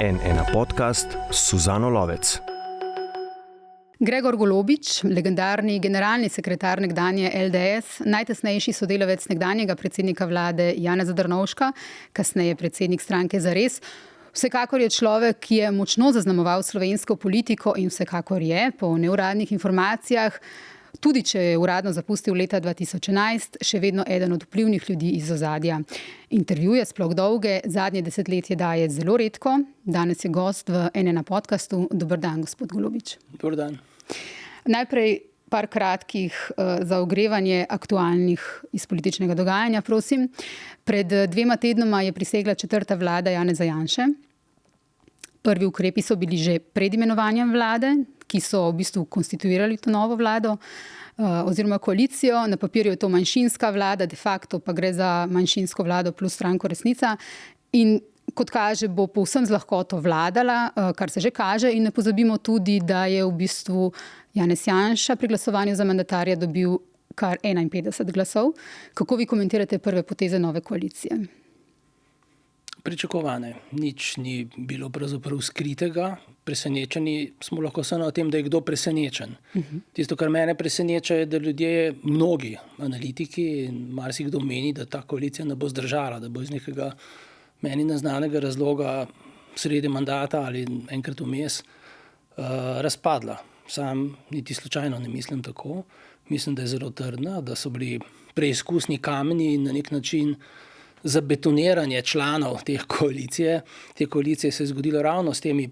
N1 podcast s Suzano Lovec. Gregor Golobič, legendarni generalni sekretar nekdanje LDS, najtesnejši sodelavec nekdanjega predsednika vlade Janeza Drnovška, kasneje predsednik stranke Zares. Vsekakor je človek, ki je močno zaznamoval slovensko politiko in vsekakor je, po neuradnih informacijah, tudi če je uradno zapustil leta 2011, še vedno eden od vplivnih ljudi iz ozadja. Intervjuje, sploh dolge, zadnje desetletje daje zelo redko. Danes je gost v N1 podcastu. Dober dan, gospod Golobič. Dober dan. Najprej par kratkih za ogrevanje aktualnih iz političnega dogajanja, prosim. Pred 2 tednoma je prisegla 4. vlada Janeza Janše. Prvi ukrepi so bili že pred imenovanjem vlade, ki so v bistvu konstituirali to novo vlado oziroma koalicijo. Na papirju je to manjšinska vlada, de facto pa gre za manjšinsko vlado plus stranko Resnica. In kot kaže, bo povsem z lahkoto vladala, kar se že kaže. In ne pozabimo tudi, da je v bistvu Janez Janša pri glasovanju za mandatarja dobil kar 51 glasov. Kako vi komentirate prve poteze nove koalicije? Pričakovane. Nič ni bilo pravzaprav skritega. Presenečeni smo lahko samo o tem, da je kdo presenečen. Tisto, kar mene preseneča, je, da ljudje, mnogi analitiki in marsikdo meni, da ta koalicija ne bo zdržala, da bo iz nekega meni neznanega razloga sredi mandata ali enkrat vmes razpadla. Sam niti slučajno ne mislim tako. Mislim, da je zelo trdna, da so bili preizkusni kamni in na nek način za betoniranje članov te koalicije. Te koalicije se je zgodilo ravno s temi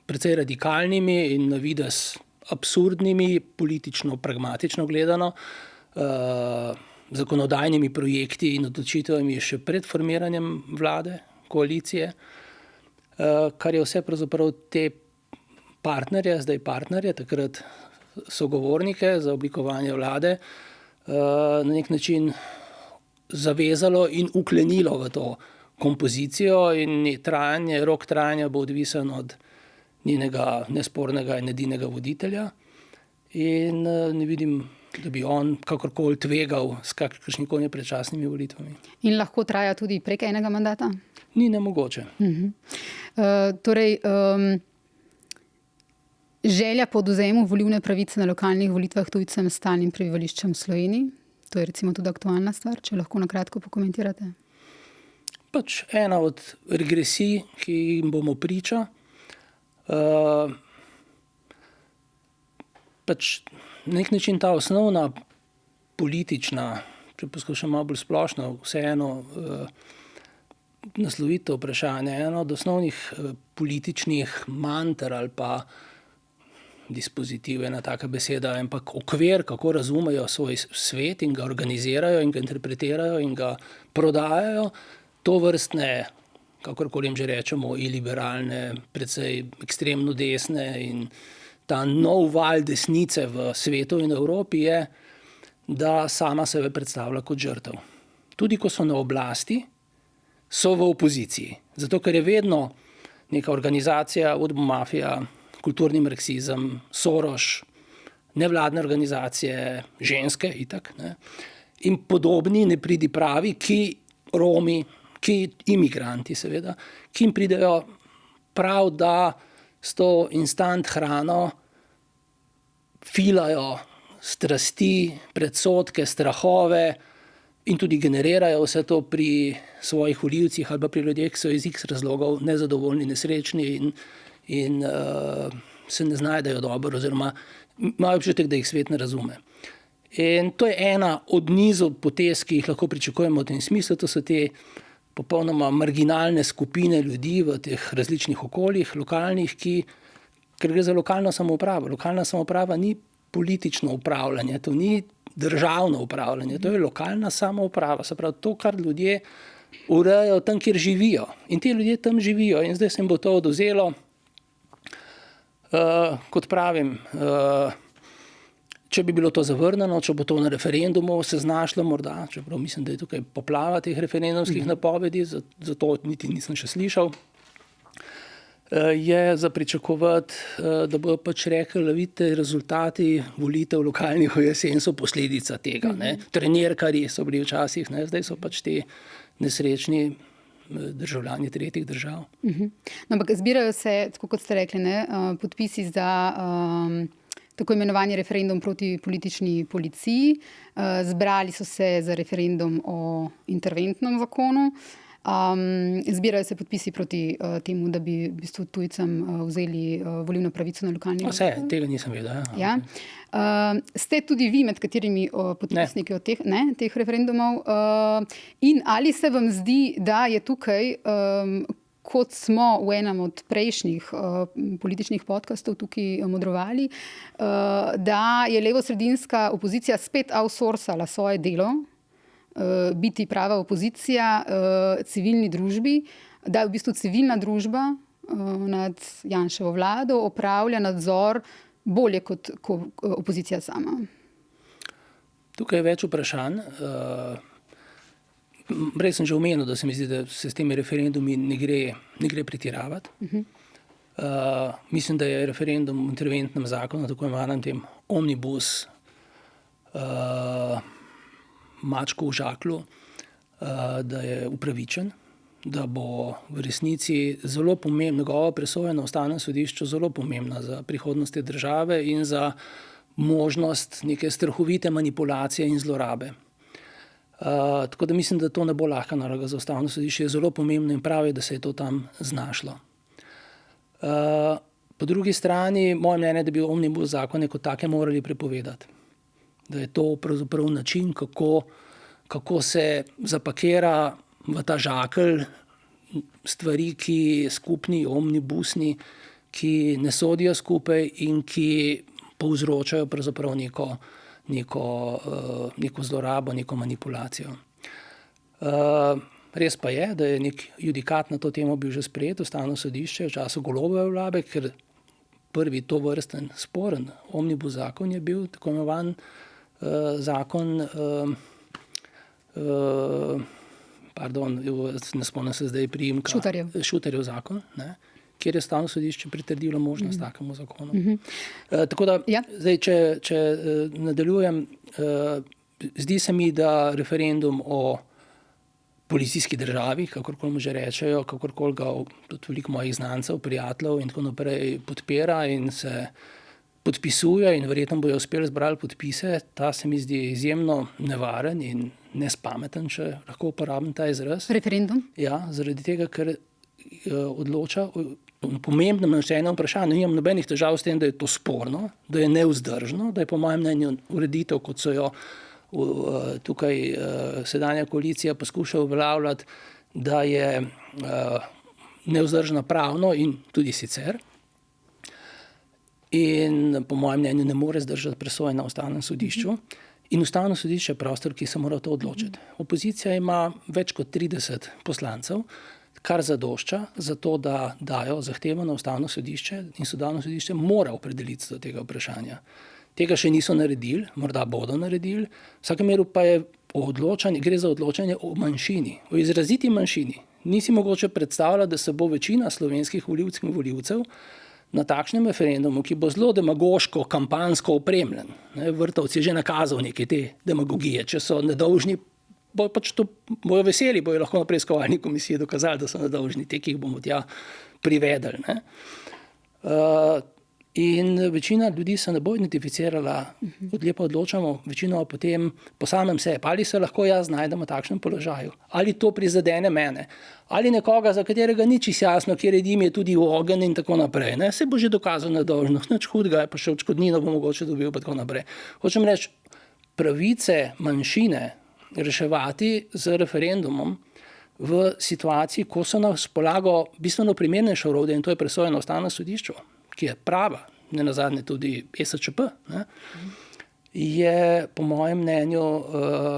precej radikalnimi in na videz absurdnimi, politično, pragmatično gledano, zakonodajnimi projekti in odločitvami še pred formiranjem vlade, koalicije, kar je vse pravzaprav te partnerje, zdaj partnerje, takrat sogovornike za oblikovanje vlade, na nek način zavezalo in uklenilo v to kompozicijo in rok trajanja bo odvisen od njenega nespornega in edinega voditelja. In ne vidim, da bi on kakorkoli tvegal s kakršnimi predčasnimi volitvami. In lahko traja tudi prek enega mandata? Ni nemogoče. Želja po odvzemu volilne pravice na lokalnih volitvah tujcem s stalnim prebivališčem v Sloveniji. To je recimo tudi aktualna stvar, če lahko na kratko pokomentirate. Pač ena od regresij, ki jim bomo priča, pač na nek način ta osnovna politična, če poskušam malo bolj splošno, vseeno naslovito vprašanje, eno od osnovnih političnih manter ali pa dispozitiv, ena taka beseda, ampak okvir, kako razumejo svoj svet in ga organizirajo in ga interpretirajo in ga prodajajo, to vrstne, kakorkoli jim že rečemo, iliberalne, precej ekstremno desne in ta nov val desnice v svetu in Evropi je, da sama sebe predstavlja kot žrtev. Tudi ko so na oblasti, so v opoziciji. Zato, ker je vedno neka organizacija, udbomafija, kulturni marksizem, Soros, nevladne organizacije, ženske itak, ne, in podobni nepridipravi, ki Romi, ki imigranti seveda, ki jim pridejo prav, da s to instant hrano filajo strasti, predsodke, strahove in tudi generirajo vse to pri svojih volivcih ali pa pri ljudeh, ki so iz X razlogov nezadovoljni, nesrečni in se ne znajdejo dobro oziroma imajo občutek, da jih svet ne razume. In to je ena od nizov potez, ki jih lahko pričakujemo v tem smislu. To so te popolnoma marginalne skupine ljudi v teh različnih okoljih, lokalnih, ker gre za lokalno samoupravo. Lokalna samouprava ni politično upravljanje, to ni državno upravljanje, to je lokalna samouprava. Se pravi, to, kar ljudje urejajo tam, kjer živijo. In ti ljudje tam živijo in zdaj se jim bo to odvzelo. Kot pravim, če bi bilo to zavrnjeno, če bo to na referendumu se znašlo morda, čeprav mislim, da je tukaj poplava teh referendumskih napovedi, zato niti nisem še slišal, je za pričakovati, da bodo pač rekli, da vidite, rezultati volitev lokalnih v jesen so posledica tega. Trenirkarji so bili včasih, zdaj so pač ti nesrečni državljani tretjih držav. No, ampak zbirajo se, tako kot ste rekli, podpisi za tako imenovani referendum proti politični policiji. Zbrali so se za referendum o interventnem zakonu. Zbirajo se podpisi proti temu, da bi v bistvu tujcem vzeli volilno pravico na lokalni ravni. Vse, tega nisem vedel. Ja. Ste tudi vi med katerimi podpisniki od teh referendumov? In ali se vam zdi, da je tukaj, kot smo v enem od prejšnjih političnih podcastov tukaj modrovali, da je levosredinska opozicija spet outsourcala svoje delo, biti prava opozicija civilni družbi, da v bistvu civilna družba nad Janševo vlado opravlja nadzor bolje kot opozicija sama. Tukaj je več vprašanj. Prej sem že omenil, da se mi zdi, da se s temi referendumi ne gre pretiravati. Mislim, da je referendum v interventnem zakonu, tako imenovanem tem omnibus, mačko v žaklju, da je upravičen, da bo v resnici zelo pomembna, njegova presoja na Ustavnem sodišču zelo pomembna za prihodnost te države in za možnost neke strahovite manipulacije in zlorabe. Tako da mislim, da to ne bo lahka naloga za Ustavno sodišče, je zelo pomembno in pravi, da se je to tam znašlo. Po drugi strani, moje mnenje, da bi omnibus zakone kot take morali prepovedati. Da je to pravzaprav način, kako se zapakira v ta žakelj stvari, ki skupni, omnibusni, ki ne sodijo skupaj in ki povzročajo pravzaprav neko zlorabo, neko manipulacijo. Res pa je, da je nek judikat na to temo bil že sprejet, Ustavno sodišče v času Golobove vlade, ker prvi tovrsten sporen omnibus zakon je bil tako imenovan zakon, ne spomnim se zdaj priimka, Šutarjev zakon, kjer je Ustavno sodišče pritrdilo možnost takemu zakonu. Tako da, zdaj, če nadaljujem, zdi se mi, da referendum o policijski državi, kakorkoli mu že rečejo, kakorkoli ga tudi veliko mojih znancev, prijateljev in tako naprej podpira in se podpisuje in verjetno bojo uspeli zbrali podpise, ta se mi zdi izjemno nevaren in nespameten, če lahko uporabim ta izraz. Referendum? Ja, zaradi tega, ker odloča o pomembnem načelnem vprašanju. Nimam nobenih težav s tem, da je to sporno, da je nevzdržno, da je po mojem mnenju ureditev, kot so jo tukaj sedanja koalicija poskuša uveljavljati, da je nevzdržna pravno in tudi sicer. In po mojem mnenju ne more zdržati presoje na Ustavnem sodišču. In Ustavno sodišče je prostor, ki se mora to odločiti. Opozicija ima več kot 30 poslancev, kar zadošča za to, da dajo zahtevo na Ustavno sodišče in Ustavno sodišče mora opredeliti do tega vprašanja. Tega še niso naredili, morda bodo naredili. V vsakem meru pa je gre za odločanje o manjšini, o izraziti manjšini. Nisi mogoče predstavljati, da se bo večina slovenskih volivcev in volivcev na takšnem referendumu, ki bo zelo demagoško, kampanjsko opremljen. Vrtovci je že nakazal neke te demagogije, če so nedolžni, bojo veseli, bojo lahko na preiskovalni komisiji dokazali, da so nedolžni, te, ki jih bomo tja privedali. In večina ljudi se ne bo identificirala, odlepa odločamo, večino potem po samem sebi, ali se lahko jaz znajdem v takšnem položaju, ali to prizadene mene, ali nekoga, za katerega ni čisto jasno, kjer redim je tudi ogenj in tako naprej. Se bo že dokazal nedolžnost, nič hudega, pa še odškodnino bo mogoče dobil, pa tako naprej. Hočem reči, pravice manjšine reševati z referendumom v situaciji, ko so na razpolago bistveno primernejše orodje, in to je presoja na Ustavnem sodišču, ki je prava, ne nazadnje tudi ESČP, je po mojem mnenju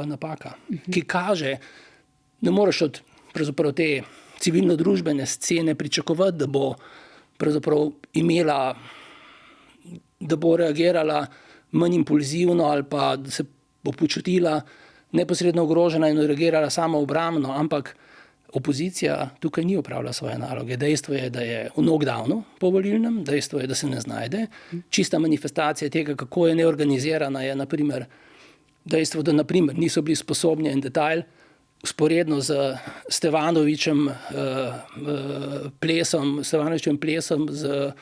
napaka, ki kaže, ne moreš od pravzaprav te civilno-družbene scene pričakovati, da bo pravzaprav imela, da bo reagirala manj impulzivno ali pa da se bo počutila neposredno ogrožena in reagirala samoobrambno, ampak opozicija tukaj ni opravila svoje naloge. Dejstvo je, da je v knockdownu povolilnem, dejstvo je, da se ne znajde. Čista manifestacija tega, kako je neorganizirana, je naprimer dejstvo, da naprimer niso bili sposobni en detajl Vzporedno z Stevanovićem plesom z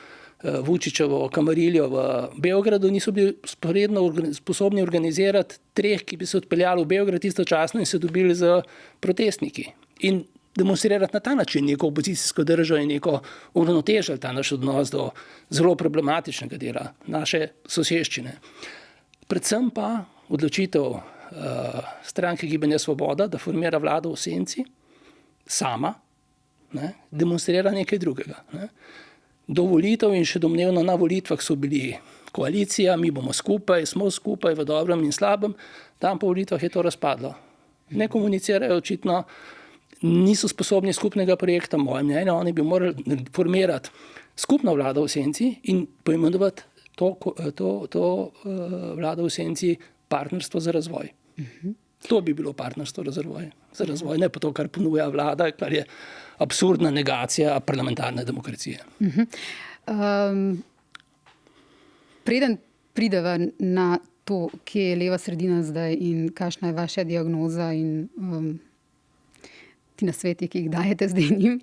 Vučićevo kamariljo v Beogradu, niso bili vzporedno sposobni organizirati 3, ki bi se odpeljali v Beograd istočasno in se dobili z protestniki. In demonstrirati na ta način neko opozicijsko držo in neko uravnotežili ta naš odnos do zelo problematičnega dela naše soseščine. Predvsem pa odločitev stranke Gibanja Svoboda, da formira vlado v senci, sama, demonstrira nekaj drugega. Do volitev in še domnevno na volitvah so bili koalicija, mi bomo skupaj, smo skupaj v dobrem in slabem, dan po volitvah je to razpadlo. Ne komunicirajo očitno, niso sposobni skupnega projekta, moje mnenje, oni bi morali formirati skupno vlado v senci in poimenovati to vlado v senci partnerstvo za razvoj. To bi bilo partnerstvo za razvoj, ne pa to, kar ponuja vlada, kar je absurdna negacija parlamentarne demokracije. Preden prideva na to, kje je leva sredina zdaj in kakšna je vaša diagnoza in ti nasveti, ki jih dajete zdaj njim.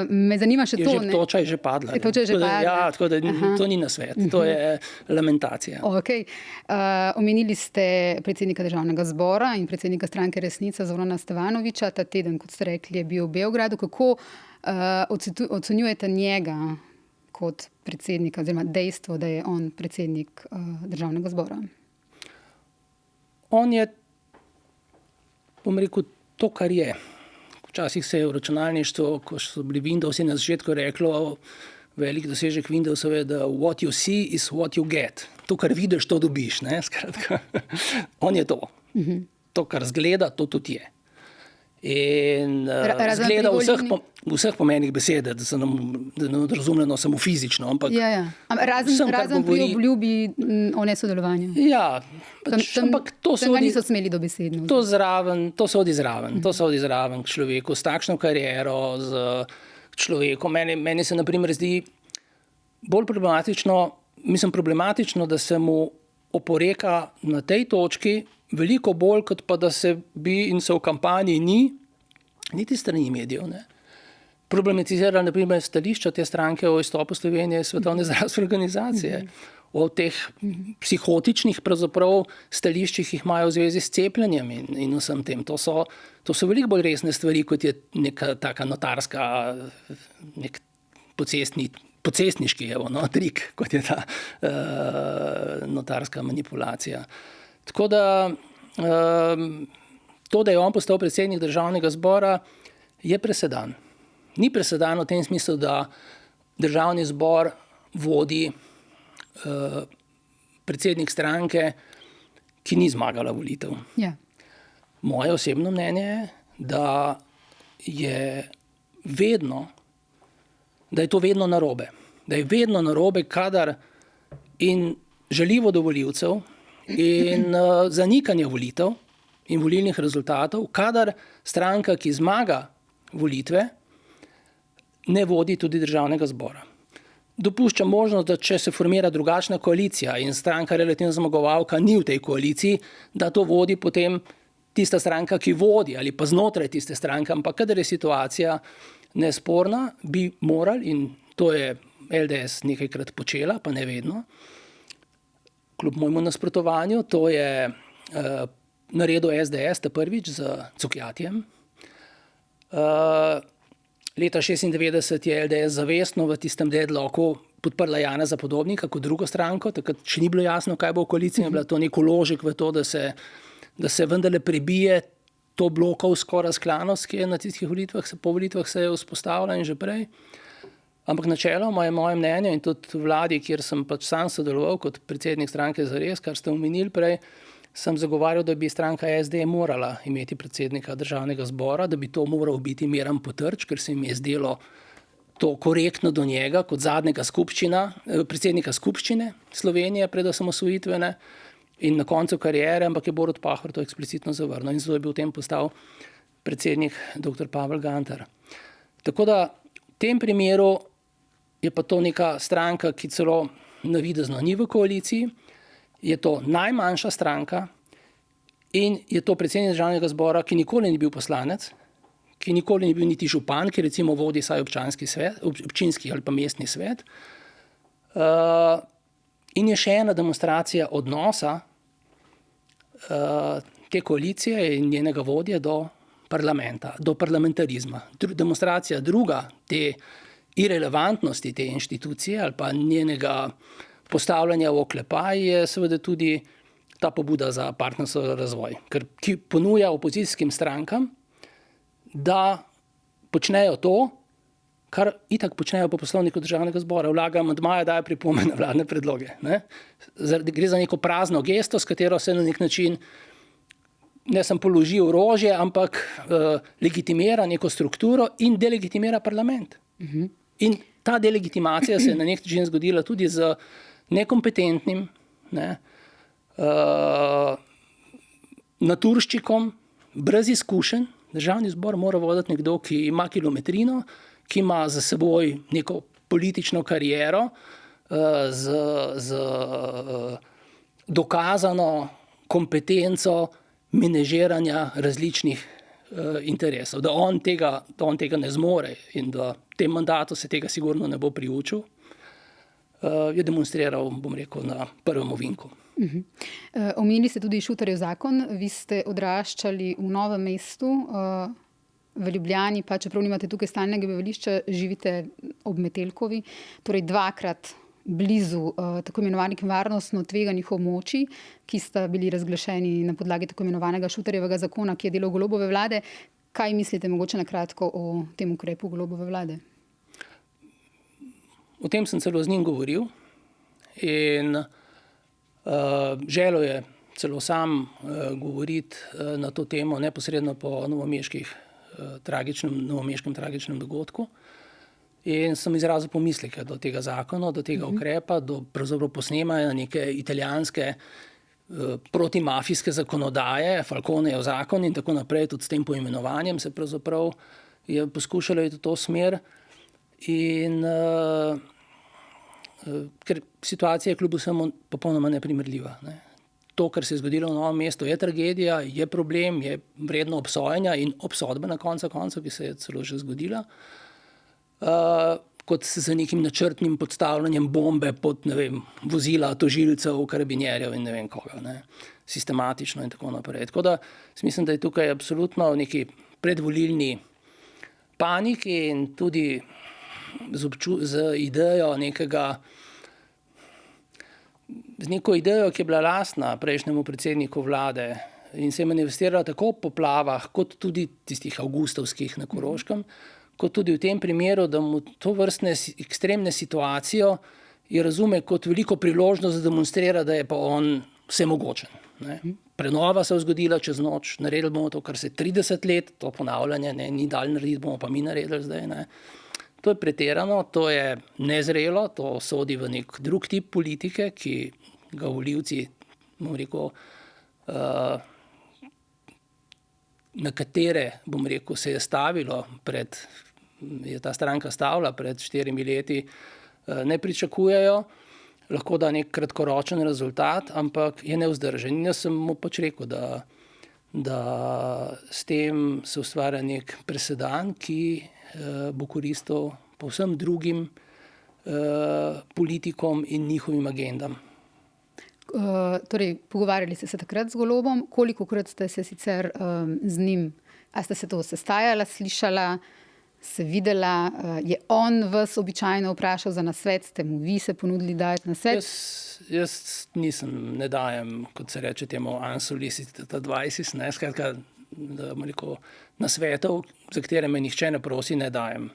Me zanima še to. Toča je že padla. Ja, tako da to ni nasvet, to je lamentacija. Okay. Omenili ste predsednika Državnega zbora in predsednika stranke Resnica Zorana Stevanovića. Ta teden, kot ste rekli, je bil v Beogradu. Kako ocenjujete njega kot predsednika, oziroma dejstvo, da je on predsednik Državnega zbora? On je, bom rekel, to, kar je. Včasih se je v računalništvu, ko so bili Windowsi na začetku reklo, velik dosežek Windowsov je, da what you see is what you get. To, kar vidiš, to dobiš. Ne? Skratka, on je to. To, kar zgleda, to tudi je. In zgleda v vseh pomenih besede, da se nam razumljeno samo fizično. Ampak razen pri obljubi o nesodelovanju. Ja, ampak to niso smeli dobesedno. To sodi zraven k človeku, s takšno kariero, z človekom. Meni se na primer zdi bolj problematično, da se mu oporeka na tej točki veliko bolj, kot pa da se bi in se v kampanji niti strani medijev, problematizirali na primer stališča te stranke o izstopu Slovenije iz Svetovne zdravstvene organizacije, o teh psihotičnih pravzaprav stališčih, ki jih imajo v zvezi s cepljenjem in vsem tem. To so veliko bolj resne stvari, kot je neka taka notarska, nek pocestniški trik, kot je ta notarska manipulacija. Tako da to, da je on postal predsednik Državnega zbora, je presedan. Ni presedan v tem smislu, da Državni zbor vodi predsednik stranke, ki ni zmagala volitev. Ja. Moje osebno mnenje je, da je to vedno narobe. Da je vedno narobe, kadar in žaljivo do volivcev in zanikanje volitev in volilnih rezultatov, kadar stranka, ki zmaga volitve, ne vodi tudi Državnega zbora. Dopušča možnost, da če se formira drugačna koalicija in stranka relativno zmagovalka ni v tej koaliciji, da to vodi potem tista stranka, ki vodi, ali pa znotraj tiste stranke, ampak kadar je situacija nesporna, bi morali, in to je LDS nekajkrat počela, pa ne vedno, kljub mojemu nasprotovanju, to je naredil SDS ta prvič z Cukjatijem. Leta 1996 je LDS zavestno v tistem deadlocku podprla Janeza Podobnika kot drugo stranko, takrat še ni bilo jasno, kaj bo v koaliciji, je bila to nek vložek v to, da se vendarle prebije to blokovsko razklanost, ki je na tistih volitvah, po volitvah se je vzpostavila in že prej. Ampak načeloma je moje mnenje in tudi v vladi, kjer sem pač sam sodeloval kot predsednik stranke Zares, kar ste omenili prej, sem zagovarjal, da bi stranka SD morala imeti predsednika Državnega zbora, da bi to moral biti Miran Potrč, ker se mi je zdelo to korektno do njega kot zadnjega predsednika skupščine Slovenije pred osamosvojitvene in na koncu kariere, ampak je Borut Pahor to eksplicitno zavrnil in zato je bil v tem postal predsednik dr. Pavel Gantar. Tako da v tem primeru je pa to neka stranka, ki celo navidezno ni v koaliciji, je to najmanjša stranka In je to predsednik Državnega zbora, ki nikoli ni bil poslanec, ki nikoli ni bil niti župan, ki recimo vodi saj občinski ali pa mestni svet. In je še ena demonstracija odnosa te koalicije in njenega vodje do parlamenta, do parlamentarizma. Demonstracija druga te irelevantnosti te inštitucije ali pa njenega postavljanja v oklepaj je seveda tudi ta pobuda za partnerstvo za razvoj, ki ponuja opozicijskim strankam, da počnejo to, kar itak počnejo po poslovniku Državnega zbora, vlaga amandmaje, daje pripombe na vladne predloge. Ne? Gre za neko prazno gesto, s katero se na nek način ne samo položi orožje, ampak legitimira neko strukturo in delegitimira parlament. In ta delegitimacija se je na nek način zgodila tudi z nekompetentnim, naturščikom, brez izkušenj. Državni zbor mora voditi nekdo, ki ima kilometrino, ki ima za seboj neko politično kariero z dokazano kompetenco menežiranja različnih interesov. Da on tega ne zmore in da v tem mandatu se tega sigurno ne bo priučil, je demonstriral, bom rekel, na prvem ovinku. Omenili ste tudi Šuterjev zakon. Vi ste odraščali v Novem mestu, v Ljubljani, pa čeprav nimate tukaj stalnega bivališča, živite ob Metelkovi, torej dvakrat blizu tako imenovanih varnostno tveganih območij, ki sta bili razglašeni na podlagi tako imenovanega Šuterjevega zakona, ki je delo Golobove vlade. Kaj mislite mogoče na kratko o tem ukrepu Golobove vlade? O tem sem celo z njim govoril in želel je celo sam govoriti na to temo neposredno po novomeškem tragičnem dogodku. In sem izrazil pomisleke do tega zakona, do tega ukrepa, do pravzaprav posnemanja neke italijanske protimafijske zakonodaje, Falconejev zakon in tako naprej, tudi s tem poimenovanjem se pravzaprav je poskušalo iti v to smer. In ker situacija je kljub vsemu popolnoma neprimerljiva. Ne. To, kar se je zgodilo v Novem mestu, je tragedija, je problem, je vredno obsojanja in obsodbe na koncu, ki se je celo že zgodila, kot z nekim načrtnim podstavljanjem bombe pod, ne vem, vozila tožilcev, karabinjerjev in ne vem koga, ne, sistematično in tako naprej. Tako da mislim, da je tukaj absolutno v neki predvolilni paniki in tudi z idejo z neko idejo, ki je bila lastna prejšnjemu predsedniku vlade in se je manifestirala tako v poplavah, kot tudi tistih avgustovskih na Koroškem, kot tudi v tem primeru, da mu to vrstne ekstremne situacijo je razume kot veliko priložnost, da demonstrira, da je pa on vsemogočen. Ne. Prenova se je zgodila čez noč, naredili bomo to, kar se 30 let, to ponavljanje, ne, ni dal narediti, bomo pa mi naredili zdaj. Ne. To je pretirano, to je nezrelo, to sodi v nek drug tip politike, ki ga volivci, bom rekel, na katere, bom rekel, se je stavilo je ta stranka stavila pred 4 leti, ne pričakujejo, lahko da nek kratkoročen rezultat, ampak je nevzdržen. In jaz sem mu pač rekel, da s tem se ustvarja nek presedan, ki bo koristil povsem drugim politikom in njihovim agendam. Torej, pogovarjali ste se takrat z Golobom. Kolikokrat ste se sicer z njim, a ste se to sestajala, slišala, se videla? Je on vas običajno vprašal za nasvet? Ste mu vi se ponudili dajati nasvet? Jaz ne dajem, kot se reče temu, unsolicited advices, ne, skratka, da bom rekel, nasvetov, za katere me nihče ne prosi, ne dajem.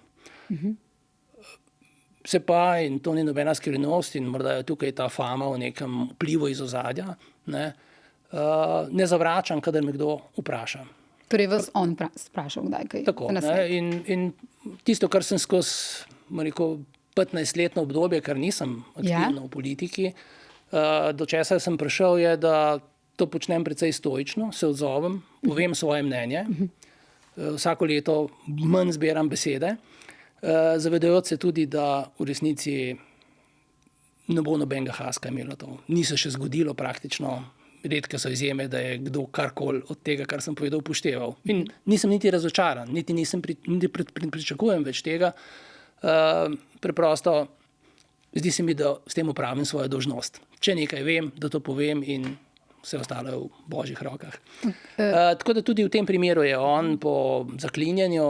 Se pa, in to ni nobena skrivnost, in morda je tukaj ta fama o nekem vplivu iz ozadja, ne zavračam, kadar me kdo vpraša. Torej vas on sprašal kdaj kaj? Tako, in tisto, kar sem skozi, bom rekel, 15-letno obdobje, ker nisem aktivno v politiki, do česa sem prišel, je, da to počnem precej stoično, se odzovem, povem svoje mnenje, vsako leto manj zbiram besede, zavedajoč se tudi, da v resnici ne bo nobenega haska imelo to. Ni se še zgodilo praktično. redke so izjeme, da je kdo karkoli od tega, kar sem povedal, upošteval. In nisem niti razočaran, niti pričakujem več tega. Preprosto zdi se mi, da s tem opravim svojo dolžnost. Če nekaj vem, da to povem in vse ostalo je v božjih rokah. Tako da tudi v tem primeru je on po zaklinjanju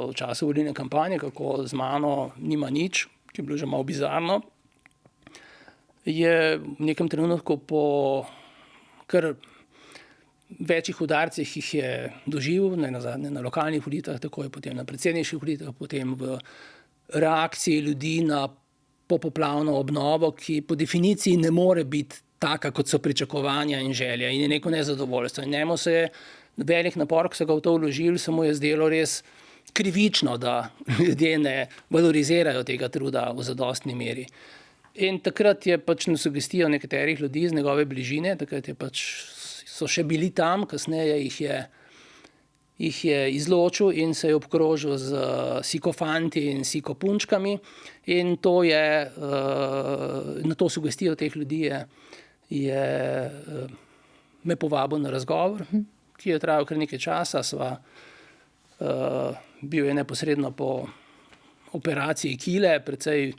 v času volilne kampanje, kako z mano nima nič, ki je bilo že malo bizarno, je v nekem trenutku po kar večjih udarcih jih je doživel, nazadnje na lokalnih volitvah, takoj potem na predsedniških volitvah, potem v reakciji ljudi na popoplavno obnovo, ki po definiciji ne more biti taka, kot so pričakovanja in želja in je neko nezadovoljstvo. In njemu se je velik napor, ko so ga v to vložili, se mu je zdelo res krivično, da ljudje ne valorizirajo tega truda v zadostni meri. In takrat je pač na sugestijo nekaterih ljudi iz njegove bližine, takrat je pač, so še bili tam, kasneje jih je izločil in se je obkrožil z sikofanti in sikopunčkami in to je, na to sugestijo teh ljudi je me povabil na razgovor, ki je trajal kar nekaj časa. Bil je neposredno po operaciji kile, precej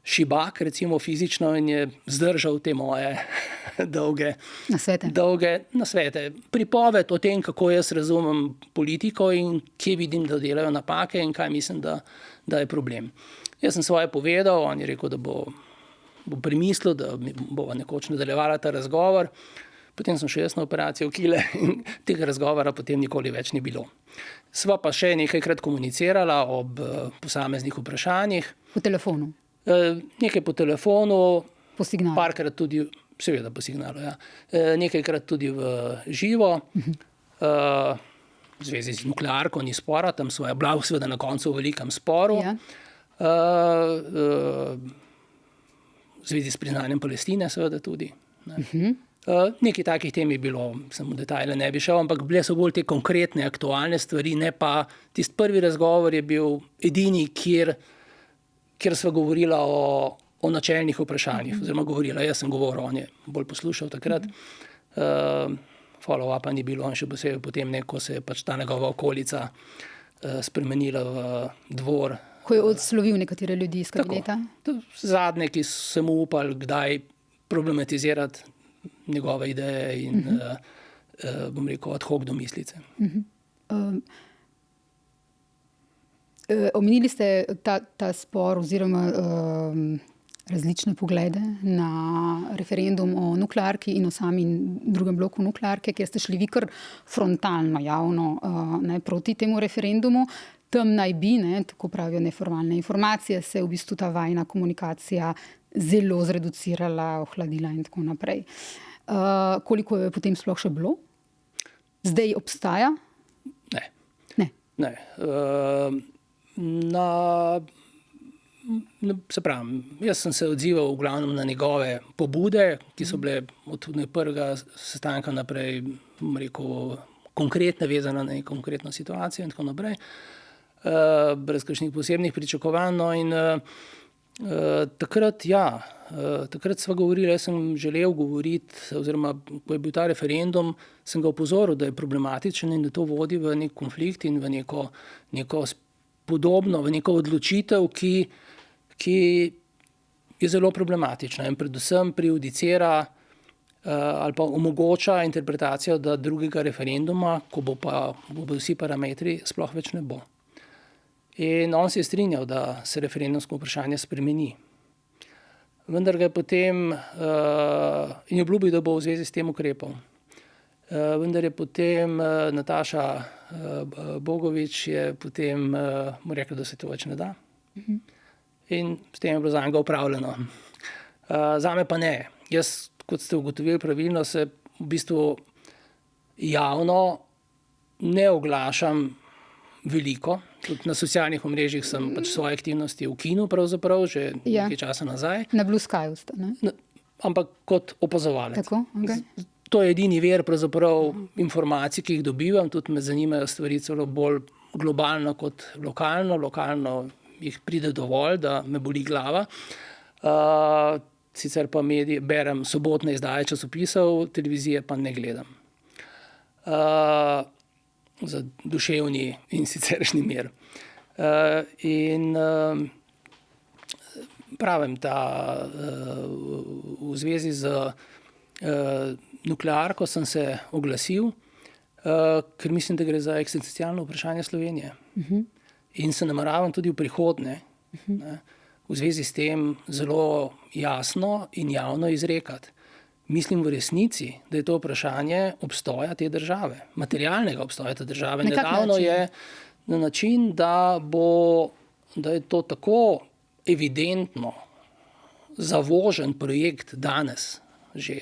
šibak, recimo fizično, in je zdržal te moje dolge nasvete. Pripoved o tem, kako jaz razumem politiko in kje vidim, da delajo napake in kaj mislim, da je problem. Jaz sem svoje povedal, on je rekel, da bo premislil, da bova nekoč nadaljevala ta razgovor. Potem sem šel jaz na operacijo kile in tega razgovora potem nikoli več ni bilo. Sva pa še nekajkrat komunicirala ob posameznih vprašanjih. Po telefonu? Nekaj po telefonu. Po signalu? Parkrat tudi, seveda po signalu, ja. Nekajkrat tudi v živo. V zvezi z nuklearko ni spora, tam sva bila seveda na koncu v velikem sporu. Ja. V zvezi s priznanjem Palestine seveda tudi. Nekaj takih tem je bilo, samo detajle ne bi šel, ampak bile so bolj te konkretne, aktualne stvari, ne pa tisti prvi razgovor je bil edini, kjer sva govorila o načelnih vprašanjih, oziroma govorila, jaz sem govoril, on je bolj poslušal takrat. Follow-upa ni bilo, in še posebej potem, ko se je pač ta njegova okolica spremenila v dvor. Ko je odslovil nekatere ljudi iz kabineta? Tako, zadnje, ki so mu upali kdaj problematizirati njegove ideje in bom rekel ad hoc domislice. Omenili ste ta spor oziroma različne poglede na referendum o nuklearki in o sami drugem bloku nuklearke, kjer ste šli vi kar frontalno, javno proti temu referendumu. Tam naj bi, tako pravijo neformalne informacije, se v bistvu ta vajna komunikacija zelo zreducirala, ohladila in tako naprej. Koliko je potem sploh še bilo? Zdaj obstaja? Ne. Se pravim, jaz sem se odzival v glavnem na njegove pobude, ki so bile od prvega sestanka naprej, bom rekel, konkretne, vezane na neko konkretno situacijo in tako naprej. Brez kakšnih posebnih pričakovanj. No, in takrat sva govorila, jaz sem želel govoriti, oziroma ko je bil ta referendum, sem ga opozoril, da je problematičen in da to vodi v nek konflikt in v neko podobno, v neko odločitev, ki je zelo problematična in predvsem prejudicira ali pa omogoča interpretacijo, da drugega referenduma, ko bo vsi parametri, sploh več ne bo. In on se je strinjal, da se referendumsko vprašanje spremeni. Vendar ga je potem in je obljubil, da bo v zvezi s tem ukrepal. Vendar je potem Nataša Bogovič je potem mu rekla, da se to več ne da. In s tem je bilo za njega upravljeno. Zame pa ne. Jaz, kot ste ugotovili pravilno, se v bistvu javno ne oglašam veliko. Tudi na socialnih omrežjih sem pač svoje aktivnosti ukinil pravzaprav že nekaj časa nazaj. Na Blue Skyju ste, ne? Ampak kot opazovalec. Tako, okay. To je edini vir pravzaprav informacij, ki jih dobivam. Tudi me zanimajo stvari celo bolj globalno kot lokalno. Lokalno jih pride dovolj, da me boli glava. sicer pa berem sobotne izdaje časopisov, televizije pa ne gledam. Za duševni in siceršnji mir. Pravim, da v zvezi z nuklearko sem se oglasil, ker mislim, da gre za eksistencialno vprašanje Slovenije. In se nameravam tudi v prihodnje v zvezi s tem zelo jasno in javno izrekati. Mislim v resnici, da je to vprašanje obstoja te države, materialnega obstoja te države. Nedavno je na način, da je to tako evidentno zavožen projekt danes že.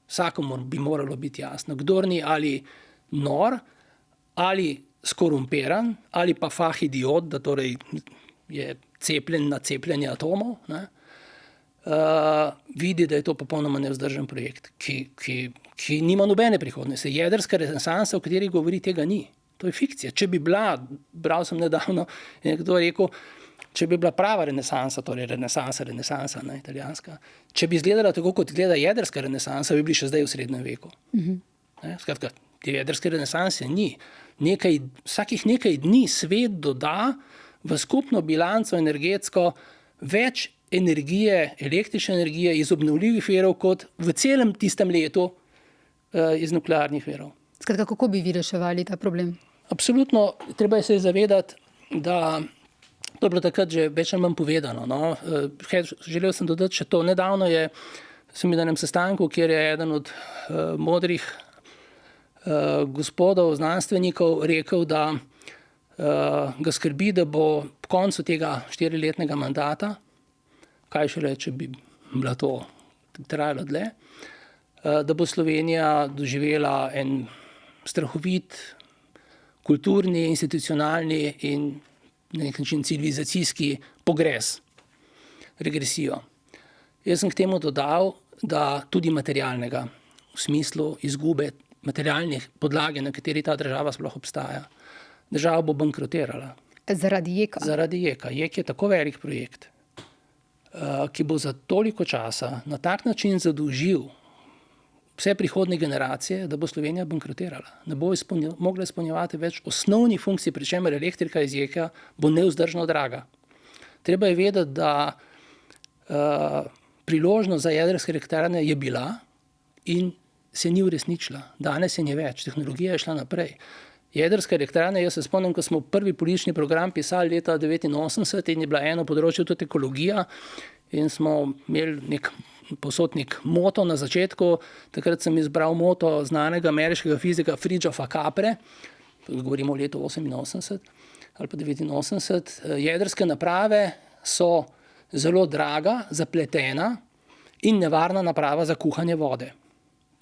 Vsakomur bi moralo biti jasno, kdor ni ali nor, ali skorumpiran, ali pa idiot, da torej je cepljen na cepljenje atomov, vidi, da je to popolnoma nevzdržen projekt, ki nima nobene prihodnosti. Jedrska renesansa, o kateri govori, tega ni. To je fikcija. Če bi bila, bral sem nedavno, je nekdo rekel, če bi bila prava renesansa, torej renesansa, italijanska, če bi izgledala tako, kot gleda jedrska renesansa, bi bili še zdaj v srednjem veku. Skratka, te jedrske renesanse ni. Vsakih nekaj dni svet doda v skupno bilanco energetsko več energije, električne energije iz obnovljivih virov, kot v celem tistem letu iz nuklearnih virov. Skratka, kako bi vi reševali ta problem? Absolutno, treba se zavedati, da to je bilo takrat že več ali manj povedano. Želel sem dodati še to. Nedavno sem bil na enem sestanku, kjer je eden od modrih gospodov, znanstvenikov rekel, da ga skrbi, da bo po koncu tega 4-letnega mandata, kaj šele, če bi bila to trajalo dlje, da bo Slovenija doživela en strahovit kulturni, institucionalni in na nek način civilizacijski pogres, regresijo. Jaz sem k temu dodal, da tudi materialnega, v smislu izgube materialnih podlage, na kateri ta država sploh obstaja. Država bo bankrotirala. Zaradi JEK-a? Zaradi JEK-a. JEK je tako velik projekt, ki bo za toliko časa na tak način zadolžil vse prihodnje generacije, da bo Slovenija bankrotirala. Ne bo mogla izpolnjevati več osnovnih funkcij, pri čemer elektrika iz JEK-a bo nevzdržno draga. Treba je vedeti, da priložnost za jedrske elektrarne je bila in se ni uresničila. Danes je ni več, tehnologija je šla naprej. Jedrske elektrarne, jaz se spomnim, ko smo prvi politični program pisali leta 1989 in je bila eno področje tudi ekologija in smo imeli povsod nek moto na začetku. Takrat sem izbral moto znanega ameriškega fizika Fridtjofa Capre, govorimo o letu 88 ali pa 89. Jedrske naprave so zelo draga, zapletena in nevarna naprava za kuhanje vode.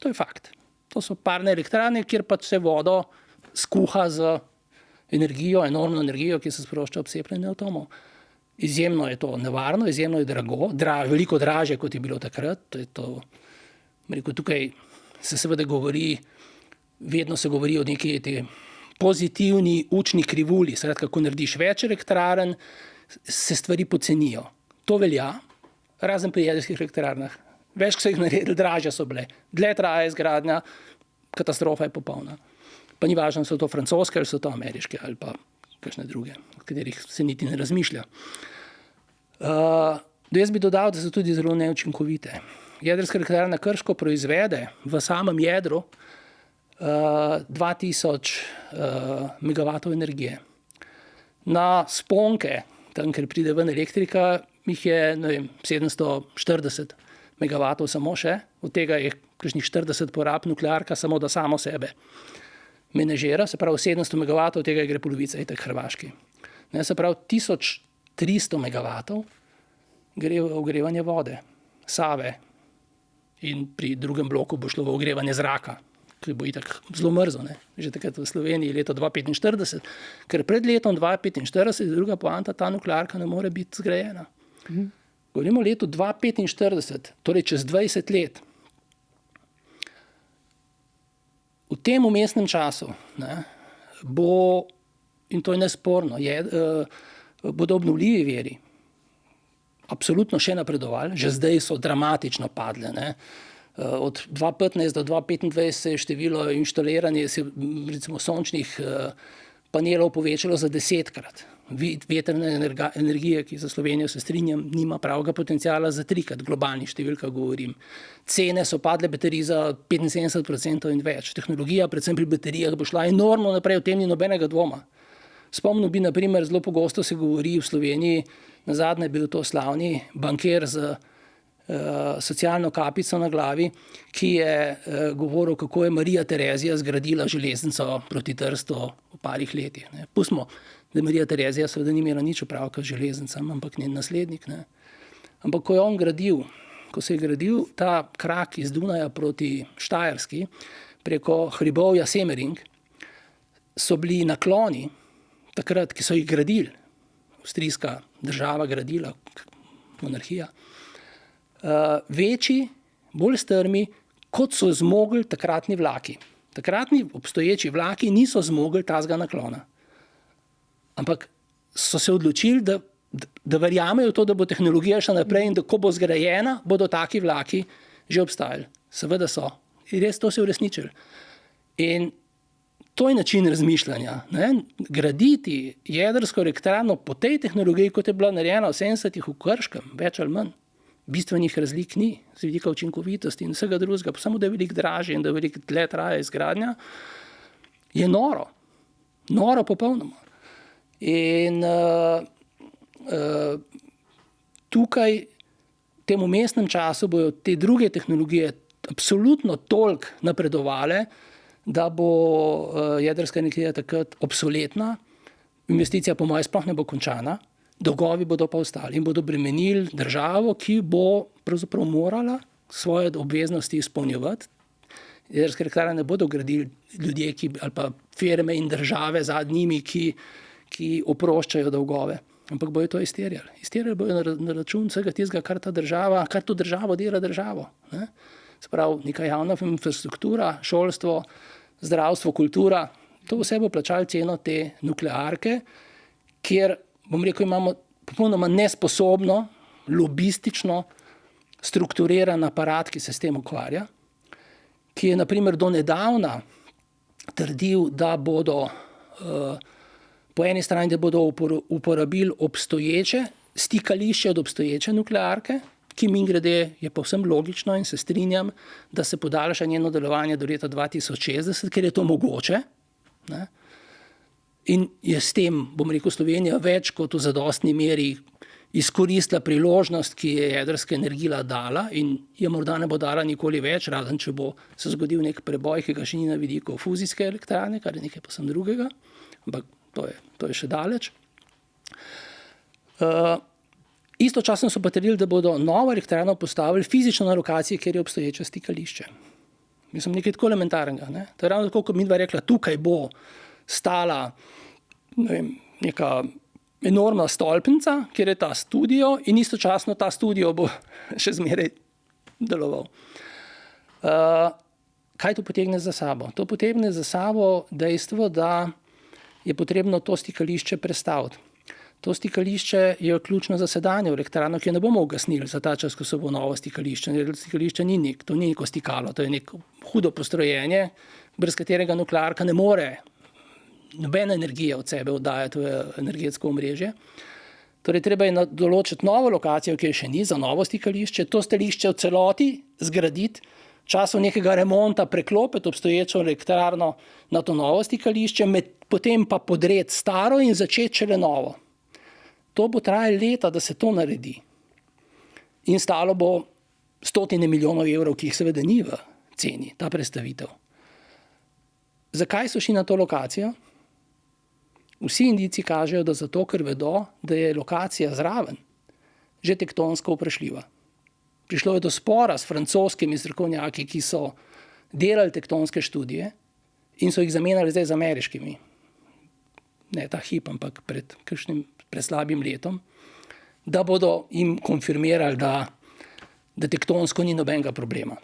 To je fakt. To so parne elektrarne, kjer pač se vodo skuha z energijo, enormno energijo, ki se sprošča ob cepljenju atomov. Izjemno je to nevarno, izjemno je drago, veliko dražje, kot je bilo takrat. Tukaj se seveda govori, vedno se govori o neki pozitivni učni krivulji. Skratka, ko narediš več elektrarn, se stvari pocenijo. To velja, razen pri jedrskih elektrarnah. Več, ko so jih naredili, dražje so bile. Dlje traja izgradnja, katastrofa je popolna. Pa ni važno, so to francoske ali so to ameriške ali pa kakšne druge, o katerih se niti ne razmišlja. Jaz bi dodal, da so tudi zelo neučinkovite. Jedrska elektrarna Krško proizvede v samem jedru 2000 megavatov energije. Na sponke, tam, ker pride ven elektrika, jih je 740 megavatov samo še, od tega je kakšnih 40 porab nuklearka samo da samo sebe menežira, se pravi 700 megavatov, od tega gre polovica itak Hrvaški. Se pravi 1300 megavatov gre v ogrevanje vode, Save, in pri drugem bloku bo šlo v ogrevanje zraka, ki bo itak zelo mrzo, že takrat v Sloveniji leto 2045, ker pred letom 2045 je druga poanta, ta nuklearka ne more biti zgrajena. Govorimo o letu 2045, torej čez 20 let. V tem umestnem času bo, in to je nesporno, bodo obnovljivi viri absolutno še napredovali, že zdaj so dramatično padle. Ne. Od 2015 do 2025 se je število inštaliranih recimo sončnih panelov povečalo za 10-krat. Vetrne energije, ki za Slovenijo, se strinjam, nima pravega potenciala za 3-krat, globalnih številkah govorim. Cene so padle baterij za 75% in več. Tehnologija, predvsem pri baterijah, bo šla enormno naprej, o tem ni nobenega dvoma. Spomnil bi, na primer, zelo pogosto se govori v Sloveniji, nazadnje je bil to slavni bankir z socialno kapico na glavi, ki je govoril, kako je Marija Terezija zgradila železnico proti Trstu v parih letih. Ne. Pustimo, da Marija Terezija seveda ni imela nič opravka z železnicami, ampak njen naslednik. Ne. Ampak ko se je gradil ta krak iz Dunaja proti Štajerski, preko hribovja Semering, so bili nakloni, takrat, ki so jih gradili, avstrijska država gradila, monarhija, večji, bolj strmi, kot so zmogli takratni vlaki. Takratni obstoječi vlaki niso zmogli tazga naklona. Ampak so se odločili, da verjamejo to, da bo tehnologija šla naprej in da ko bo zgrajena, bodo taki vlaki že obstajali. Seveda so. In res to se je uresničili. In to je način razmišljanja. Ne? Graditi jedrsko elektrarno po tej tehnologiji, kot je bila narejena v 70-ih v Krškem, več ali manj, bistvenih razlik ni, z vidika učinkovitosti in vsega drugega, samo da je veliko dražje in da je veliko dlje traja izgradnja, je noro. Noro popolnoma. In tukaj, v tem vmesnem času, bojo te druge tehnologije absolutno toliko napredovale, da bo jedrska energija takrat obsoletna, investicija po mojem sploh ne bo končana, dolgovi bodo pa ostali in bodo bremenili državo, ki bo pravzaprav morala svoje obveznosti izpolnjevati. Jedrske elektrarne ne bodo gradili ljudje, ali pa firme in države za njimi, ki oproščajo dolgove, ampak bojo to izterjali. Izterjali bojo na račun vsega tistega, kar to državo dela državo. Ne? Sprav, neka javna infrastruktura, šolstvo, zdravstvo, kultura, to vse bo plačalo ceno te nuklearke, kjer, bom rekel, imamo popolnoma nesposobno, lobistično strukturiran aparat, ki se s tem ukvarja, ki je na primer do nedavna trdil, da bodo po eni strani, da bodo uporabili obstoječe stikališče od obstoječe nuklearke, ki mimogrede je povsem logično in se strinjam, da se podaljša njeno delovanje do leta 2060, ker je to mogoče. Ne? In je s tem, bom rekel, Slovenija več kot v zadostni meri izkoristila priložnost, ki je jedrska energija dala in je morda ne bo dala nikoli več, razen če bo se zgodil nek preboj, ki ga še ni na vidiku fuzijske elektrarne, kar je nekaj povsem drugega, ampak to je še daleč. Istočasno so pa trdili, da bodo novo elektrarno postavili fizično na lokaciji, kjer je obstoječe stikališče. Mislim, nekaj tako elementarnega. Ne? To je ravno tako, kot midva rekla, tukaj bo stala neka enormna stolpnica, kjer je ta studio in istočasno ta studio bo še zmeraj deloval. Kaj to potegne za sabo? To potegne za sabo dejstvo, da je potrebno to stikališče prestaviti. To stikališče je ključno za sedanjo elektrarno, ki jo ne bomo ugasnili za ta čas, ko se bo novo stikališče. Stikališče to ni neko stikalo, to je neko hudo postrojenje, brez katerega nuklearka ne more nobene energije od sebe oddajati v energetsko omrežje. Torej, treba je določiti novo lokacijo, ki je še ni, za novo stikališče, to stališče v celoti zgraditi, v času nekega remonta preklopiti obstoječo elektrarno na to novo stikališče, potem pa podreti staro in začeti šele novo. To bo trajalo leta, da se to naredi. In stalo bo stotine milijonov evrov, ki jih seveda ni v ceni, ta prestavitev. Zakaj so šli na to lokacijo? Vsi indici kažejo, da zato, ker vedo, da je lokacija zraven že tektonsko vprašljiva. Prišlo je do spora s francoskimi strokovnjaki, ki so delali tektonske študije in so jih zamenjali zdaj z ameriškimi. Ne ta hip, ampak pred slabim letom, da bodo jim konfirmirali, da tektonsko ni nobenega problema.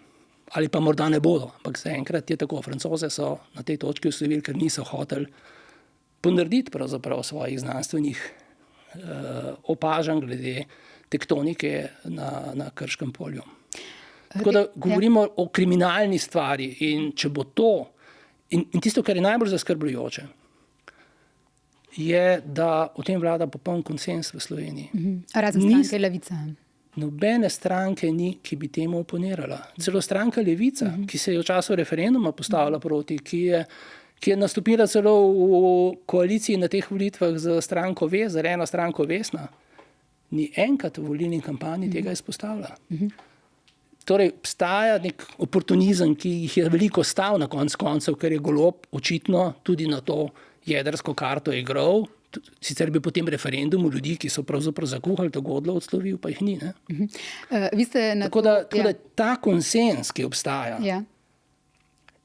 Ali pa morda ne bodo, ampak zaenkrat je tako. Francoze so na tej točki uslovili, ker niso hoteli ponarediti pravzaprav svojih znanstvenih opažanj glede tektonike na Krškem polju. Tako da govorimo o kriminalni stvari in če bo to, in tisto, kar je najbolj zaskrbljujoče, je, da o tem vlada popoln konsens v Sloveniji. Razen stranke Levica. Nobene stranke ni, ki bi temu oponirala. Celo stranka Levica, ki se je v času referenduma postavila proti, ki je nastopila celo v koaliciji na teh volitvah z stranko Zeleno stranko Vesna, ni enkrat v volilni kampanji tega izpostavila. Torej, obstaja nek oportunizem, ki jih je veliko stal na koncev, ker je Golob očitno tudi na to jedrsko karto igral. Sicer bi po tem referendumu ljudi, ki so pravzaprav zakuhali to godlo, odslovil, pa jih ni. Ne? Tako da ta konsens, ki obstaja,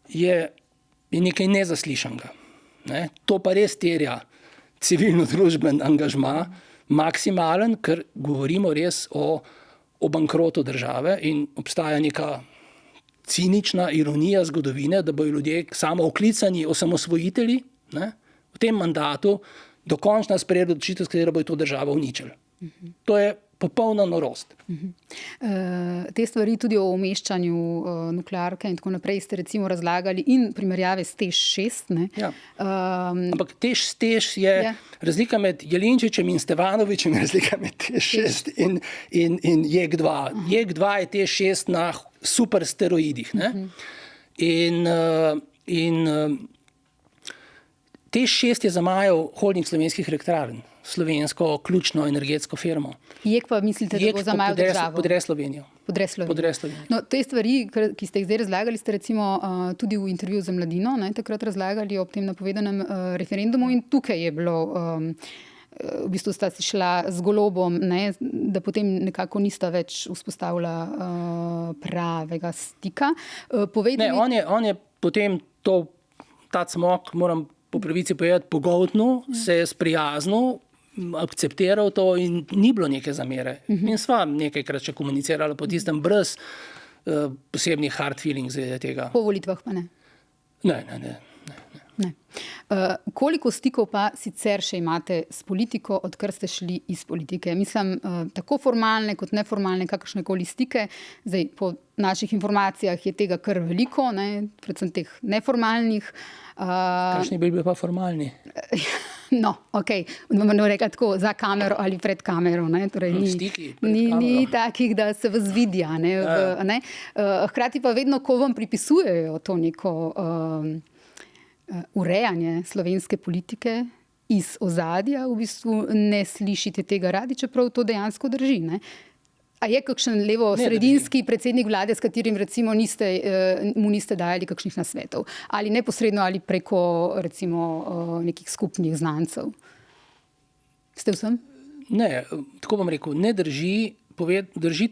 je nekaj nezaslišanega. Ne? To pa res terja civilno-družben angažma, maksimalen, ker govorimo res o bankrotu države in obstaja neka cinična ironija zgodovine, da bodo ljudje samo oklicani osamosvojitelji, ne? V tem mandatu dokončno sprejeli odločitev, s katero bodo to državo uničili. To je popolna norost. Te stvari tudi o umeščanju nuklearke in tako naprej ste recimo razlagali in primerjave s TEŠ 6. Ne? Ja. Ampak TEŠ je razlika med Jelinčičem in Stevanovičem, razlika med TEŠ 6 in JEK2. JEK2 je TEŠ 6 na super steroidih. Ne? In TEŠ 6 je zamajal holding slovenskih elektrarn, slovensko ključno energetsko firmo. JEK pa mislite, da bo zamajal državo? Podre Slovenijo. No, te stvari, ki ste jih zdaj razlagali, ste recimo tudi v intervjuju za Mladino, ne, takrat razlagali ob tem napovedanem referendumu in tukaj je bilo, v bistvu sta si šla z Golobom, ne, da potem nekako nista več vzpostavila pravega stika. On je potem ta cmok, moram po pravici povedati, pogoltnil, se je sprijaznil, akceptiral to in ni bilo neke zamere. In sva nekajkrat še komunicirala po tistem brez posebnih hard feelings tega. Po volitvah pa ne? Ne. Koliko stikov pa sicer še imate s politiko, odkar ste šli iz politike? Mislim, tako formalne kot neformalne, kakršnekoli stike. Zdaj, po naših informacijah je tega kar veliko, ne? Predvsem teh neformalnih. Kakšni bi bili pa formalni? No, okej. Bomo rekla tako, za kamero ali pred kamero. Ne? Torej, ni takih, da se vas vidja. Ne? Hkrati pa vedno, ko vam pripisujejo to neko urejanje slovenske politike iz ozadja, v bistvu ne slišite tega radi, čeprav to dejansko drži. Ne? A je kakšen levo-sredinski predsednik vlade, s katerim recimo mu niste dajali kakšnih nasvetov? Ali neposredno, ali preko recimo nekih skupnih znancev? Ste vsem? Ne, tako bom rekel, ne drži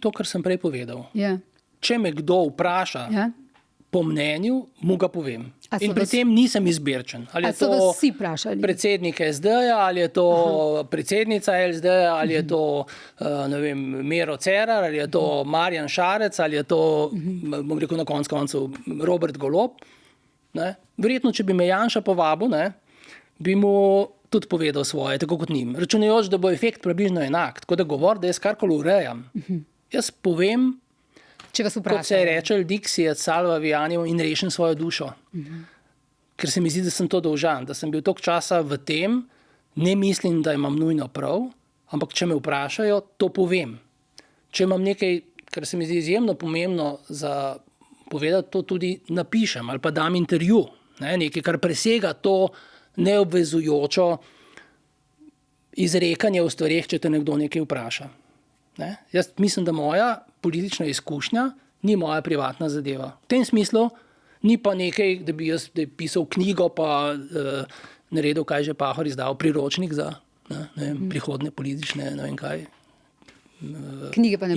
to, kar sem prej povedal. Ja. Če me kdo vpraša, po mnenju, mu ga povem. In pri tem nisem izbirčen. Ali je to predsednik SD-ja, ali je to predsednica SD-ja, ali je to Miro Cerar, ali je to Marjan Šarec, ali je to, bom rekel na koncu, Robert Golob. Ne? Verjetno, če bi me Janša povabil, ne, bi mu tudi povedal svoje, tako kot njim. Računajoč, da bo efekt približno enak. Tako da govor, da jaz karkoli urejam. Jaz povem, kot se je rečel Dixie et salva vianimo in rešim svojo dušo. Ker se mi zdi, da sem to dolžan, da sem bil toliko časa v tem, ne mislim, da imam nujno prav, ampak če me vprašajo, to povem. Če imam nekaj, kar se mi zdi izjemno pomembno za povedati, to tudi napišem ali pa dam intervju. Nekaj, kar presega to neobvezujočo izrekanje v stvareh, če te nekdo nekaj vpraša. Jaz mislim, da moja politična izkušnja ni moja privatna zadeva. V tem smislu ni pa nekaj, da bi jaz pisal knjigo pa naredil, kaj že Pahor izdal, priročnik za prihodne politične, ne vem kaj,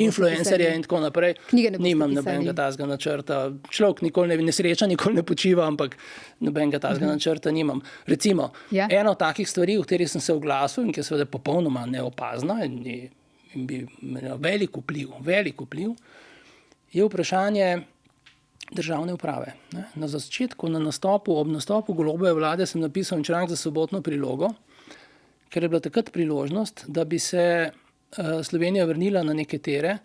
influencerje in tako naprej. Nimam nobenega tazga načrta. Človek nikoli nesreča, nikoli ne počiva, ampak nobenega tazga načrta nimam. Recimo, eno od takih stvari, v katerih sem se oglasil in ki je seveda popolnoma neopazna in bi imel velik vpliv, je vprašanje državne uprave. Na začetku, ob nastopu Golobove vlade sem napisal članek za Sobotno prilogo, ker je bila takrat priložnost, da bi se Slovenija vrnila na neke tere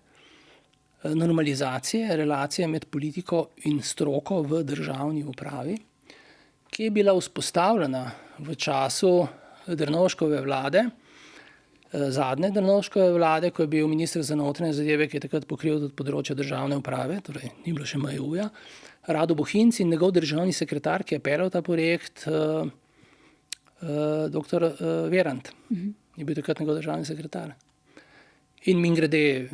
normalizacije relacije med politiko in stroko v državni upravi, ki je bila vzpostavljena v času Drnovškove vlade, zadnje Drnovškove vlade, ko je bil minister za notranje zadeve, ki je takrat pokril tudi področje državne uprave, torej ni bilo še MJU-ja, Rado Bohinc in njegov državni sekretar, ki je peljal ta projekt, dr. Virant, je bil takrat njegov državni sekretar. In mimogrede,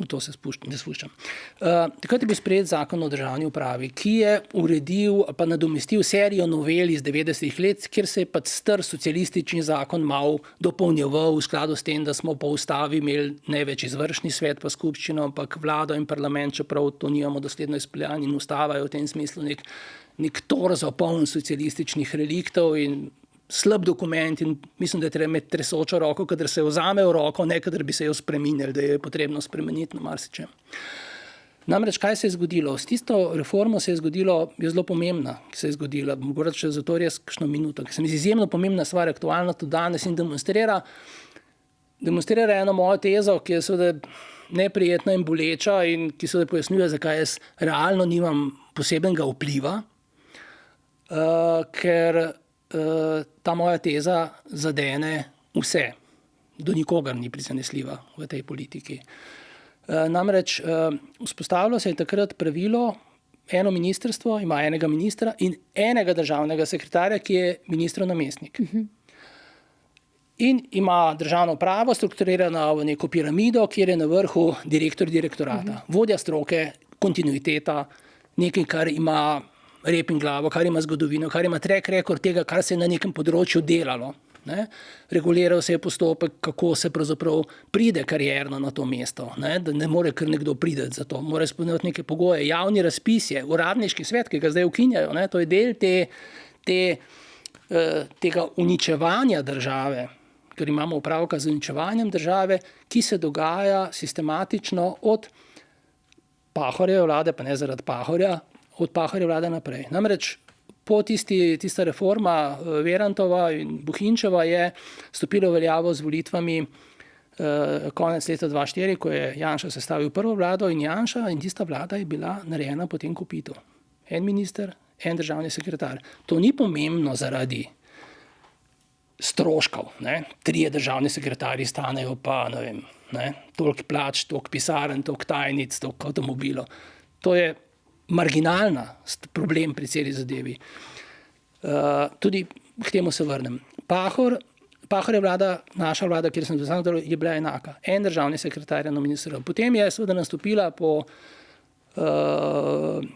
to se ne spuščam. Takrat je bil sprejet zakon o državni upravi, ki je uredil pa nadomestil serijo novel iz 90-ih let, kjer se je pač star socialistični zakon mal dopolnjeval v skladu s tem, da smo po ustavi imeli ne več izvršni svet pa skupščino, ampak vlado in parlament, čeprav to nimamo dosledno izpeljan in ustava je v tem smislu nek torzo poln socialističnih reliktov in slab dokument in mislim, da je treba imeti tresočo roko, kadar se jo vzame v roko, ne kadar bi se jo spreminjali, da je potrebno spremeniti na marsičem. Namreč, kaj se je zgodilo? S tisto reformo se je zgodilo, je zelo pomembna, ki se je zgodila, mogoče za to res kakšno minuto, ki se mi zdi izjemno pomembna stvar, aktualna tudi danes in demonstrira eno mojo tezo, ki je seveda neprijetna in boleča in ki seveda pojasnjuje, zakaj jaz realno nimam posebnega vpliva, ker ta moja teza zadene vse. Do nikogar ni prizanesljiva v tej politiki. Namreč vzpostavilo se je takrat pravilo, eno ministrstvo ima enega ministra in enega državnega sekretarja, ki je ministrov namestnik. In ima državno upravo strukturirano v neko piramido, kjer je na vrhu direktor direktorata, vodja stroke, kontinuiteta, nekaj, kar ima rep in glavo, kar ima zgodovino, kar ima track record tega, kar se je na nekem področju delalo. Ne? Reguliral se je postopek, kako se pravzaprav pride karierno na to mesto. Ne? Da ne more kar nekdo prideti za to. Mora izpolnjevati neke pogoje. Javni razpis je, uradniški svet, ki ga zdaj ukinjajo, ne? To je del tega uničevanja države, ker imamo opravka z uničevanjem države, ki se dogaja sistematično od Pahorjeve vlade, pa ne zaradi Pahorja, od Pahorjeve vlade naprej. Namreč po tista reforma Virantova in Bohinčeva je stopila v veljavo z volitvami konec leta 2004, ko je Janša sestavil prvo vlado in tista vlada je bila narejena po tem kopitu. En minister, en državni sekretar. To ni pomembno zaradi stroškov. Ne? 3 državni sekretarji stanejo pa, ne vem, toliko plač, toliko pisarn, toliko tajnic, toliko avtomobilov. To je marginalna problem pri celi zadevi. Tudi k temu se vrnem. Pahor je vlada, naša vlada, kjer sem dosanil, je bila enaka. En državni sekretar je nominiral. Potem je seveda nastopila po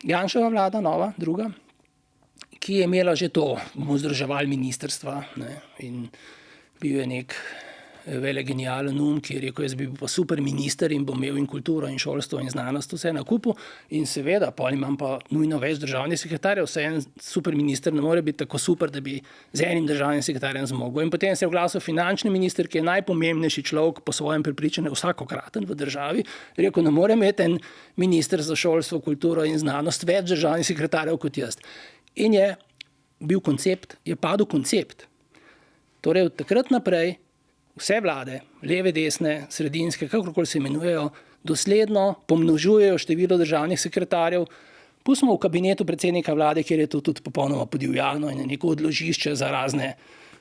Janševa vlada, nova, druga, ki je imela že to, bomo združevali ministrstva, ne, in bil je nek velegenialen ki je rekel, jaz bi bil pa super minister in bom imel in kulturo in šolstvo in znanost vse na kupu in seveda, pol imam pa nujno več državnih sekretarjev, vse en super minister ne more biti tako super, da bi z enim državnim sekretarjem zmogel. In potem se je oglasil finančni minister, ki je najpomembnejši človek po svojem prepričanju vsakokraten v državi, rekel, ne more imeti en minister za šolstvo, kulturo in znanost več državnih sekretarjev kot jaz. In je bil koncept, je padel koncept. Torej od takrat naprej vse vlade, leve, desne, sredinske, kakorkoli se imenujejo, dosledno pomnožujejo število državnih sekretarjev. Pustimo v kabinetu predsednika vlade, kjer je to tudi popolnoma podivjano in je neko odložišče za razne,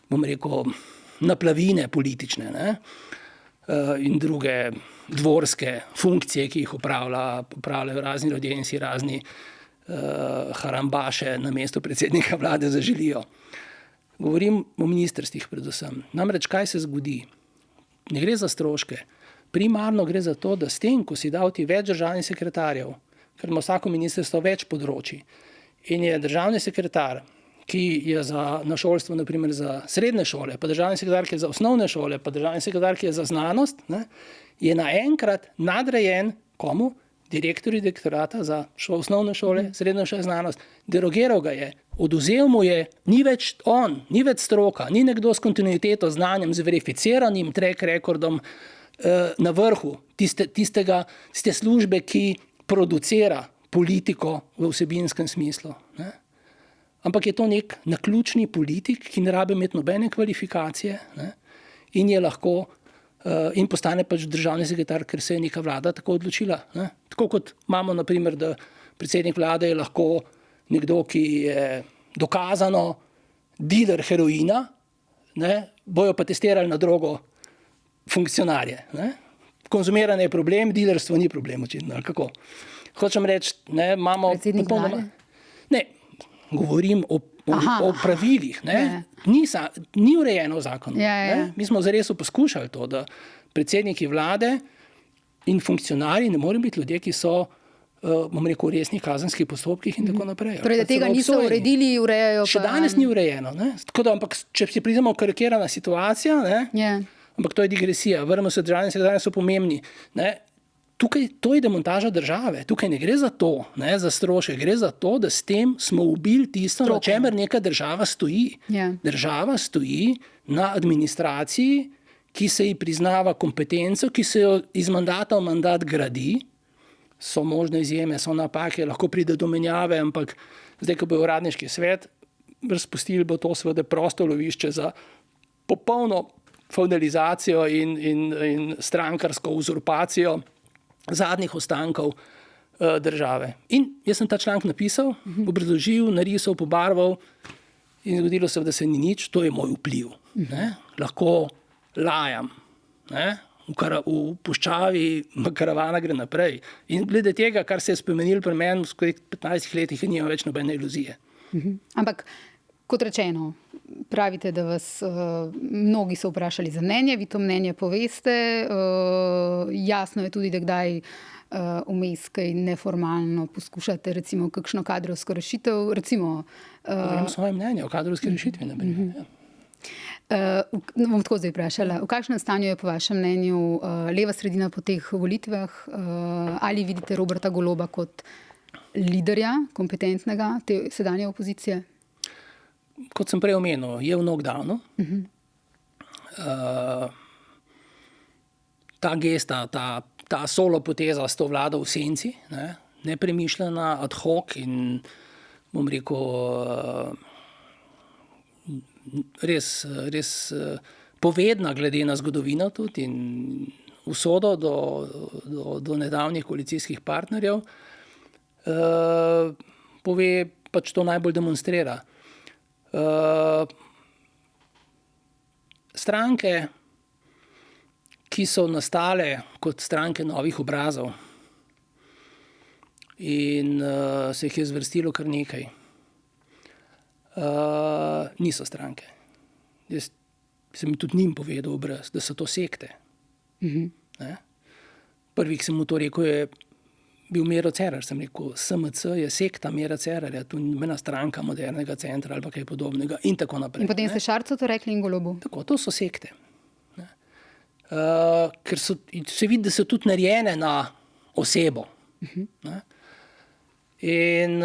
bom rekel, naplavine politične, ne? In druge dvorske funkcije, ki jih upravljajo razni ljudje in si razni harambaše na mesto predsednika vlade zaželijo. Govorim o ministrstvih predvsem. Namreč, kaj se zgodi? Ne gre za stroške. Primarno gre za to, da s tem, ko si dal ti več državnih sekretarjev, ker ima vsako ministrstvo več področij, in je državni sekretar, ki je na šolstvu, naprimer za srednje šole, pa državni sekretar, ki je za osnovne šole, pa državni sekretar, ki je za znanost, ne, je naenkrat nadrejen komu? Direktorju direktorata za osnovne šole, srednjo šole, znanost. Derogiral ga je, oduzel mu je, ni več on, ni več stroka, ni nekdo s kontinuiteto, znanjem, z verificiranim track recordom na vrhu tiste službe, ki producira politiko v vsebinskem smislu. Ne? Ampak je to nek naključni politik, ki ne rabi imeti nobene kvalifikacije, ne? In je lahko in postane pač državni sekretar, ker se je neka vlada tako odločila. Ne? Tako kot imamo, naprimer, da predsednik vlade je lahko nekdo, ki je dokazano dealer heroina, ne? Bojo pa testirali na drogo funkcionarje. Ne? Konzumiranje je problem, dealerstvo ni problem, očitno. Kako? Hočem reči, ne, imamo... Predsednik vlade? Ne, govorim o pravilih. Ne? Ni urejeno v zakonu. Ja. Mi smo zares poskušali to, da predsedniki vlade in funkcionarji ne morejo biti ljudje, ki so bom rekel, v resnih kazenskih postopkih in tako naprej. Torej, da tega niso uredili, urejajo pa... Še danes ni urejeno. Ne? Tako da, ampak, če si pridemo karikirana situacija, ne? Yeah. Ampak to je digresija. Vrnemo se, državni sekretarji so pomembni. Ne? Tukaj to je demontaža države. Tukaj ne gre za to, ne, za stroške. Gre za to, da s tem smo ubili tisto, na čemer neka država stoji. Yeah. Država stoji na administraciji, ki se ji priznava kompetenco, ki se jo iz mandata v mandat gradi. So možne izjeme, so napake, lahko pride do menjave, ampak zdaj, ko bo uradniški svet razpustili, bo to seveda prosto lovišče za popolno feudalizacijo in strankarsko uzurpacijo zadnjih ostankov države. In jaz sem ta članek napisal, obrazložil, narisal, pobarval in zgodilo se, da se ni nič, to je moj vpliv. Ne? Lahko lajam, ne? V puščavi karavana gre naprej. In glede tega, kar se je spremenilo pri meni v skoraj 15 letih, nima več nobene iluzije. Ampak, kot rečeno, pravite, da vas mnogi so vprašali za mnenje, vi to mnenje poveste. Jasno je tudi, da kdaj vmes kaj neformalno poskušate, recimo, kakšno kadrovsko rešitev. Povem svoje mnenje o kadrovski rešitvi, naprimer. Bom tako zdaj vprašala. V kakšnem stanju je po vašem mnenju leva sredina po teh volitvah? Ali vidite Roberta Goloba kot liderja, kompetentnega te sedanje opozicije? Kot sem prej omenil, je v knockdownu. Ta gesta, ta solo poteza s to vlado v senci, ne, nepremišljena, ad hoc in bom rekel res povedna glede na zgodovino tudi in usodo do nedavnih koalicijskih partnerjev, pove, pač to najbolj demonstrira. Stranke, ki so nastale kot stranke novih obrazov in se jih je zvrstilo kar nekaj, niso stranke. Jaz sem tudi njim povedal obraz, da so to sekte. Prvi, ki sem mu to rekel, je bil Miro Cerar. Sem rekel, SMC je sekta Mira Cerarja, tu ni nobena stranka modernega centra ali pa kaj podobnega in tako naprej. In potem ste Šarcu to rekli in Golobu? Tako, to so sekte. Ker se vidi, da so tudi narejene na osebo. In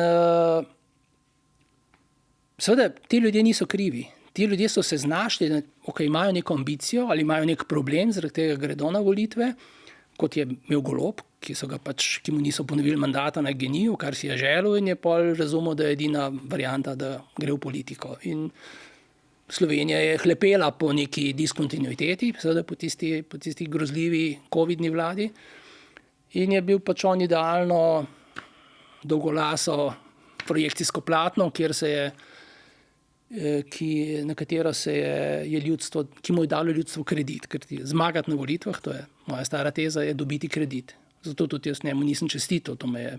seveda, ti ljudje niso krivi. Ti ljudje so se znašli, da imajo neko ambicijo ali imajo nek problem, zaradi tega gredo na volitve, kot je imel Golob, ki mu niso ponovili mandata na geniju, kar si je želel in je pol razumel, da je edina varianta, da gre v politiko. In Slovenija je hlepela po neki diskontinuiteti, seveda po tisti grozljivi covidni vladi in je bil pač on idealno dolgolaso projekcijsko platno, na katero je ljudstvo, ki mu je dalo ljudstvo kredit. Ker zmagati na volitvah, to je moja stara teza, je dobiti kredit. Zato tudi jaz njemu nisem čestital. To me je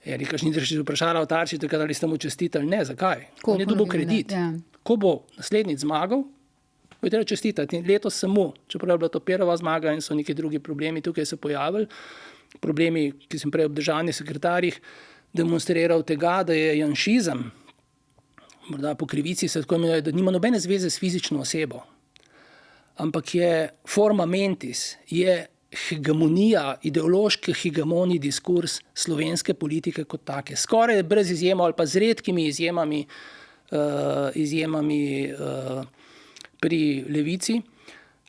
Erika Žnidaršič vprašala v Tarči, takrat ali ste mu čestitali. Ne, zakaj? On je dobil kredit. Ja. Ko bo naslednjič zmagal, bo treba čestitati. In letos samo, čeprav je bila to prva zmaga in so neki drugi problemi tukaj se pojavili, problemi, ki sem prej ob državnih sekretarjih demonstriral tega, da je janšizem, morda po krivici se tako imenuje, da nima nobene zveze s fizično osebo, ampak je forma mentis, je hegemonija, ideološki hegemonij diskurs slovenske politike kot take. Skoraj brez izjema ali pa z redkimi izjemami pri levici.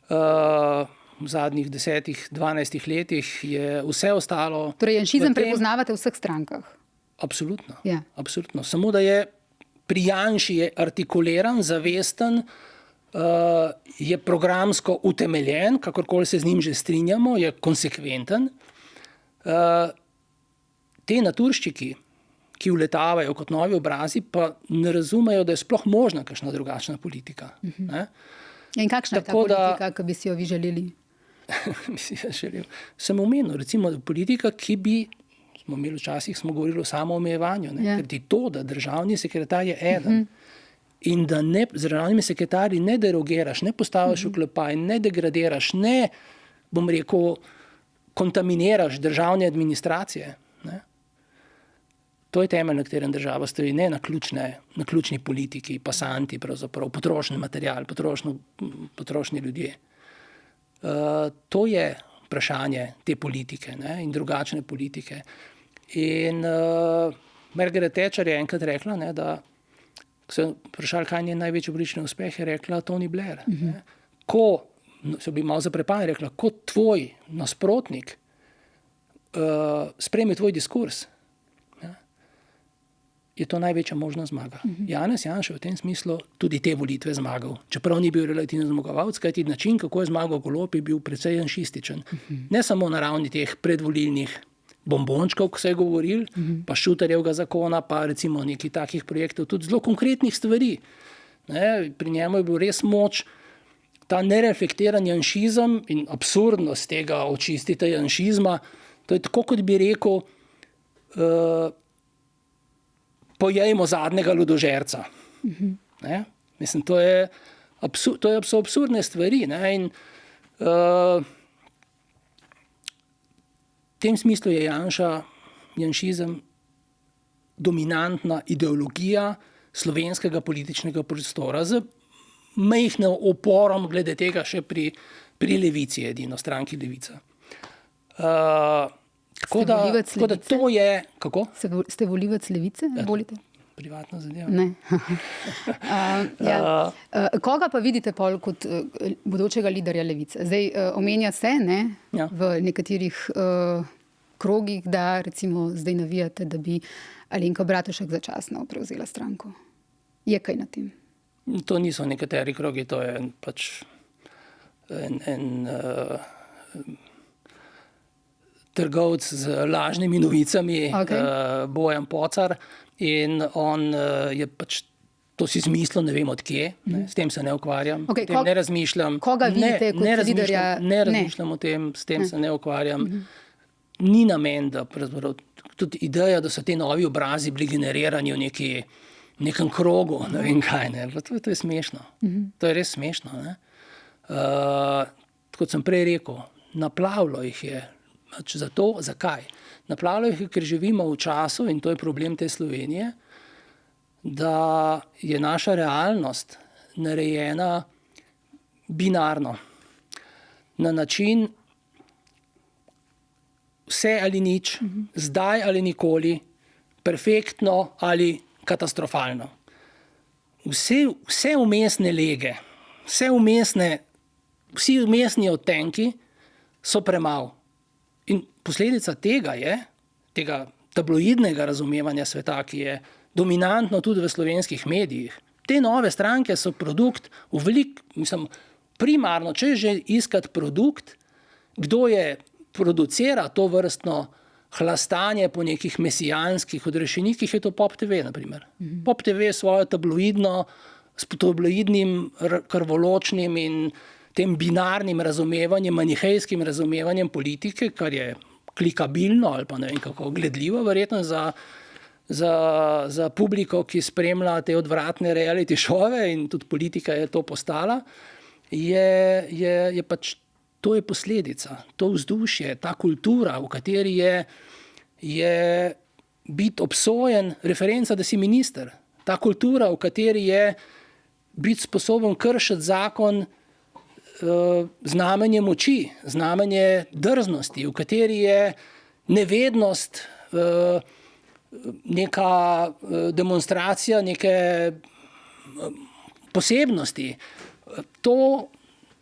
V zadnjih 10-12 letih je vse ostalo... Torej, janšizem prepoznavate v vseh strankah? Absolutno. Ja. Absolutno. Samo da je pri Janši je artikuliran, zavesten, je programsko utemeljen, kakorkoli se z njim že strinjamo, je konsekventen. Te naturščiki, ki vletavajo kot novi obrazi, pa ne razumejo, da je sploh možna kakšna drugačna politika. Ne? In kakšna je ta politika, ki bi si jo vi želeli? Sem omenil, recimo politika, ki bi, smo imeli včasih, smo govorili o samoomejevanju, ker ti to, da državni sekretar je eden in da z državnimi sekretarji ne derogiraš, ne postaviš v klepaj, ne degradiraš, ne, bom rekel, kontaminiraš državne administracije. Ne? To je temelj, na katerem država stoji, ne na ključni politiki, pasanti, pravzaprav, potrošni material, potrošni ljudje. To je vprašanje te politike, ne, in drugačne politike. In Margaret Thatcher je enkrat rekla, ne, da ko se vprašali, kaj je največji politični uspeh, je rekla Tony Blair. Ne. Ko, se bi malo zaprepala, rekla, ko tvoj nasprotnik sprejme tvoj diskurs, ne, je to največja možna zmaga. Janez Janša v tem smislu tudi te volitve zmagal, čeprav ni bil relativno zmagovalec, kajti način, kako je zmagal Golob, je bil precej janšističen. Ne samo na ravni teh predvolilnih bombončkov, ko se je govoril, pa Šutarjevega zakona, pa recimo nekih takih projektov, tudi zelo konkretnih stvari. Ne, pri njemu je bil res moč ta nereflektiran janšizem in absurdnost tega očistite janšizma. To je tako, kot bi rekel, pojejmo zadnjega ludožerca. Ne? Mislim, to je absurdne stvari. Ne? In v tem smislu je janšizem dominantna ideologija slovenskega političnega prostora z majhnim oporom glede tega še pri levici, edino stranki Levica. Tako da to je... Kako? Ste volivec Levice? Volite? Privatna zadeva. Ne. Koga pa vidite pol kot bodočega liderja Levice? Zdaj omenja se, ne, v nekaterih krogih, da recimo zdaj navijate, da bi Alenka Bratušek začasno prevzela stranko. Je kaj na tem? To niso nekateri krogi, to je pač trgovec z lažnimi novicami, Bojan Pocar, in on je pač to si izmislil, ne vem od kje, s tem se ne ukvarjam, ne razmišljam. Koga vidite kot liderja? Ne razmišljam o tem, s tem se ne ukvarjam. Ni namen, da tudi ideja, da so te novi obrazi bili generirani v nekem krogu, ne vem kaj, ne. To je smešno. To je res smešno. Ne. Kot sem prej rekel, naplavilo jih je. Zato, zakaj? Naplavilo jih je, ker živimo v času, in to je problem te Slovenije, da je naša realnost narejena binarno. Na način vse ali nič, zdaj ali nikoli, perfektno ali katastrofalno. Vse umestne lege, vsi umestni odtenki so premalo. In posledica tega je, tega tabloidnega razumevanja sveta, ki je dominantno tudi v slovenskih medijih. Te nove stranke so produkt primarno, če je že iskati produkt, kdo je producira to vrstno hlastanje po nekih mesijanskih odrešenikih, je to Pop TV, na primer. Pop TV s svojo tabloidnim, krvoločnim in tem binarnim razumevanjem, manihejskim razumevanjem politike, kar je klikabilno ali pa ne vem kako gledljivo verjetno za publiko, ki spremlja te odvratne reality šove, in tudi politika je to postala, je pač to je posledica, to vzdušje, ta kultura, v kateri je biti obsojen referenca, da si minister. Ta kultura, v kateri je biti sposoben kršiti zakon, znamenje moči, znamenje drznosti, v kateri je nevednost, neka demonstracija, neke posebnosti.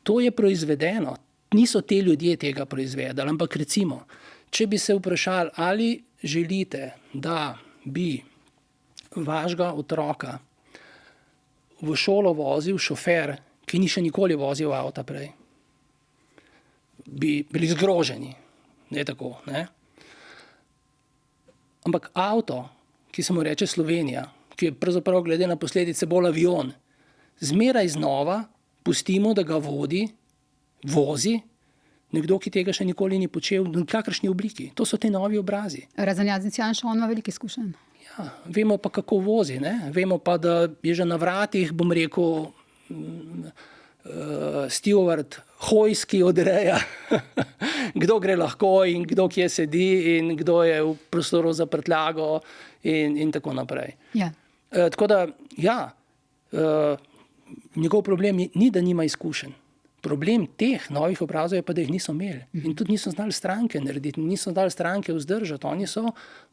To je proizvedeno. Niso te ljudje tega proizvedali, ampak recimo, če bi se vprašali, ali želite, da bi vašega otroka v šolo vozil šofer, ki ni še nikoli vozil avta prej, bi bili zgroženi. Ne tako, ne? Ampak avto, ki se mu reče Slovenija, ki je pravzaprav glede na posledice bolj avion, zmeraj znova pustimo, da ga vozi nekdo, ki tega še nikoli ni počel v kakršni obliki. To so te novi obrazi. Razen Janez Janša, on ima veliko izkušenj. Ja, vemo pa, kako vozi. Ne? Vemo pa, da je že na vratih, bom rekel, steward Hojski odreja, kdo gre lahko in kdo kje sedi in kdo je v prostoru za prtljago in tako naprej. Ja. Tako da, ja, njegov problem ni, da nima izkušenj. Problem teh novih obrazov je pa, da jih niso imeli. In tudi niso znali stranke narediti, niso znali stranke vzdržati.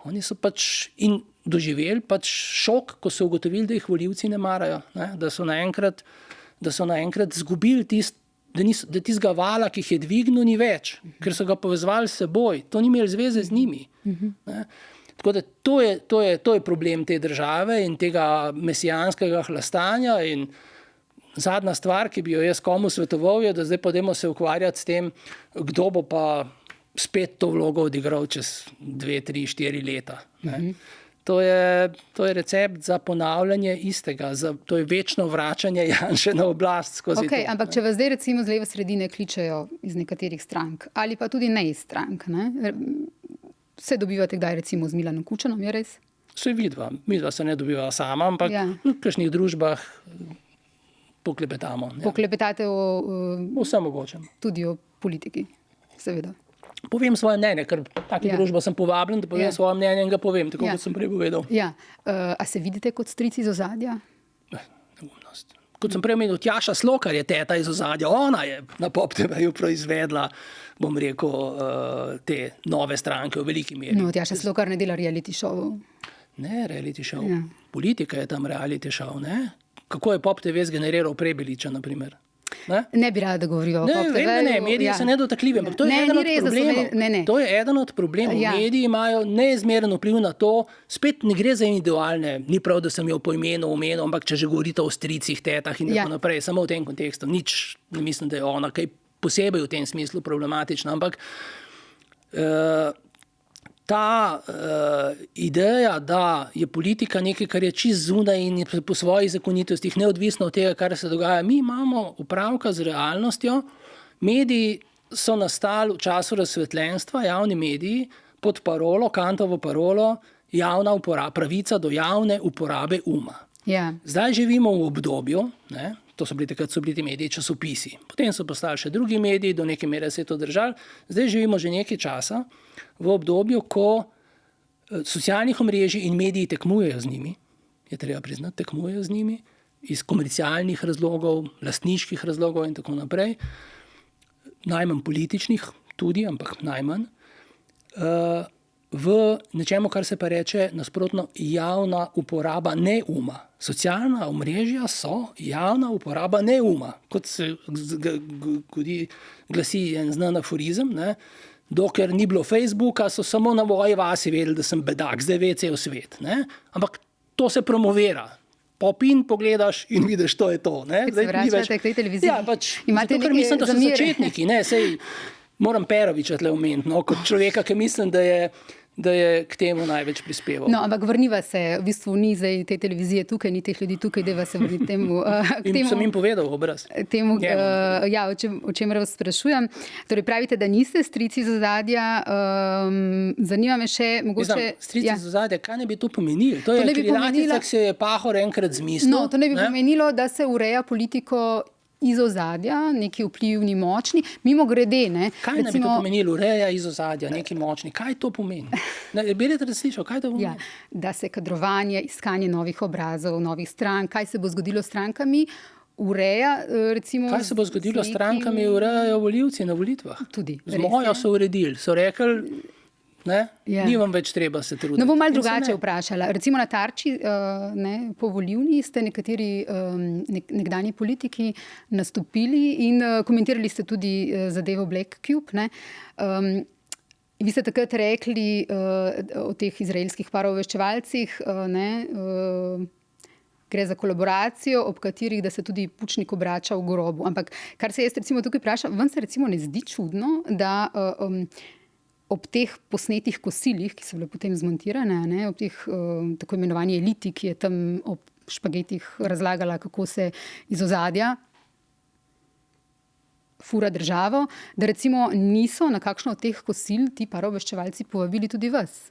Oni so pač in doživeli pač šok, ko so ugotovili, da jih volivci ne marajo. Ne? Da so naenkrat zgubili da tistega vala, ki jih je dvignil, ni več, ker so ga povezvali s seboj. To ni imeli zveze z njimi. Ne? Tako da to je problem te države in tega mesijanskega hlastanja. In zadnja stvar, ki bi jo jaz komu svetoval, je, da zdaj pa dajmo se ukvarjati s tem, kdo bo pa spet to vlogo odigral čez 2, 3, 4 leta. Ne? To je recept za ponavljanje istega, to je večno vračanje Janše na oblast skozi to. Ampak če vas zdaj recimo z leve sredine kličejo iz nekaterih strank, ali pa tudi ne iz strank, ne? Se dobivate kdaj recimo z Milanom Kučanom, je res? Se vidva se ne dobiva sama, ampak v kakšnih družbah poklepetamo. Ja. Poklepetate o vsem mogočem. Tudi o politiki, seveda. Povem svoje mnenje, ker tako družbo sem povabljen, da povem svoje mnenje in ga povem, tako kot sem prej povedal. Ja. A se vidite kot stric iz ozadja? Neumnost. Kot sem prej omenil, Tjaša Slokar je teta iz ozadja. Ona je na Pop TV-ju proizvedla, bom rekel, te nove stranke v veliki meri. No, Tjaša Slokar ne dela reality showov. Ne, reality show. Ja. Politika je tam reality show, ne? Kako je Pop TV zgeneriral Prebiliča, na primer? Ne bi rada, da govorijo o Pop TV. Ne, mediji so nedotakljivi, ampak to je eden od problemov. To je eden od problemov. Mediji imajo neizmeren vpliv na to, spet ne gre za individualne, ni prav, da sem jo po imenu omenil, ampak če že govorite o stricih, tetah in tako naprej, samo v tem kontekstu, nič ne mislim, da je ona kaj posebej v tem smislu problematična, ampak ta ideja, da je politika nekaj, kar je čist zunaj in je po svojih zakonitostih neodvisno od tega, kar se dogaja. Mi imamo upravka z realnostjo. Mediji so nastali v času razsvetljenstva, javni mediji, pod parolo, Kantovo parolo, pravica do javne uporabe uma. Ja. Zdaj živimo v obdobju, ne, takrat so bili ti mediji časopisi. Potem so postali še drugi mediji, do neke mere se je to držalo. Zdaj živimo že nekaj časa v obdobju, ko socialnih omrežij in mediji tekmujejo z njimi, je treba priznati, tekmujejo z njimi, iz komercialnih razlogov, lastniških razlogov in tako naprej, najmanj političnih tudi, ampak najmanj, v nečemu, kar se pa reče nasprotno javna uporaba neuma. Socialna omrežja so javna uporaba neuma, kot se glasi en znan aforizem, ne? Dokler ni bilo Facebooka, so samo na moji vasi vedeli, da sem bedak, zdaj ve cel svet. Ne? Ampak to se promovira. Popin pogledaš in vidiš, to je to. Ne? Se vračate k tej televiziji? Ja, pač, zato, ker mislim, da so začetniki. Ne, sej, moram Peroviča tle omeniti, no, kot človeka, ki mislim, da je k temu največ prispeval. No, ampak vrniva se, v bistvu ni zdaj te televizije tukaj, ni teh ljudi tukaj, da se vrniti temu. Sem jim povedal obraz. O čemer vas sprašujem. Torej pravite, da niste strici iz ozadja. Zanima me še mogoče... Strici iz ozadja, kaj ne bi to pomenilo? To je krilatica, ki se je Pahor enkrat zmislil. No, to ne bi pomenilo, da se ureja politiko iz ozadja, neki vplivni, močni, mimo grede. Ne? Kaj ne bi to pomenilo, ureja iz ozadja, neki močni? Kaj to pomeni? Bi rad razlišal, kaj to pomeni? Ja, da se kadrovanje, iskanje novih obrazov, novih strank, kaj se bo zgodilo s strankami, ureja recimo... Kaj se bo zgodilo s strankami, urejajo volivci na volitvah? Tudi. Z mojo so uredili, so rekli... Ni vam več treba se truditi. No, bom malo drugače vprašala. Recimo na Tarči, po volivni ste nekateri nekdanji politiki nastopili in komentirali ste tudi zadevo Black Cube. Ne? Vi ste takrat rekli o teh izraelskih paravobveščevalcih, gre za kolaboracijo, ob katerih da se tudi Pučnik obrača v grobu. Ampak kar se jaz recimo tukaj vprašam, vam se recimo ne zdi čudno, da ob teh posnetih kosilih, ki so bile potem zmontirane, ne, ob teh tako imenovani eliti, ki je tam ob špagetih razlagala, kako se iz ozadja fura državo, da recimo niso na kakšno od teh kosil ti paraobveščevalci povabili tudi vas.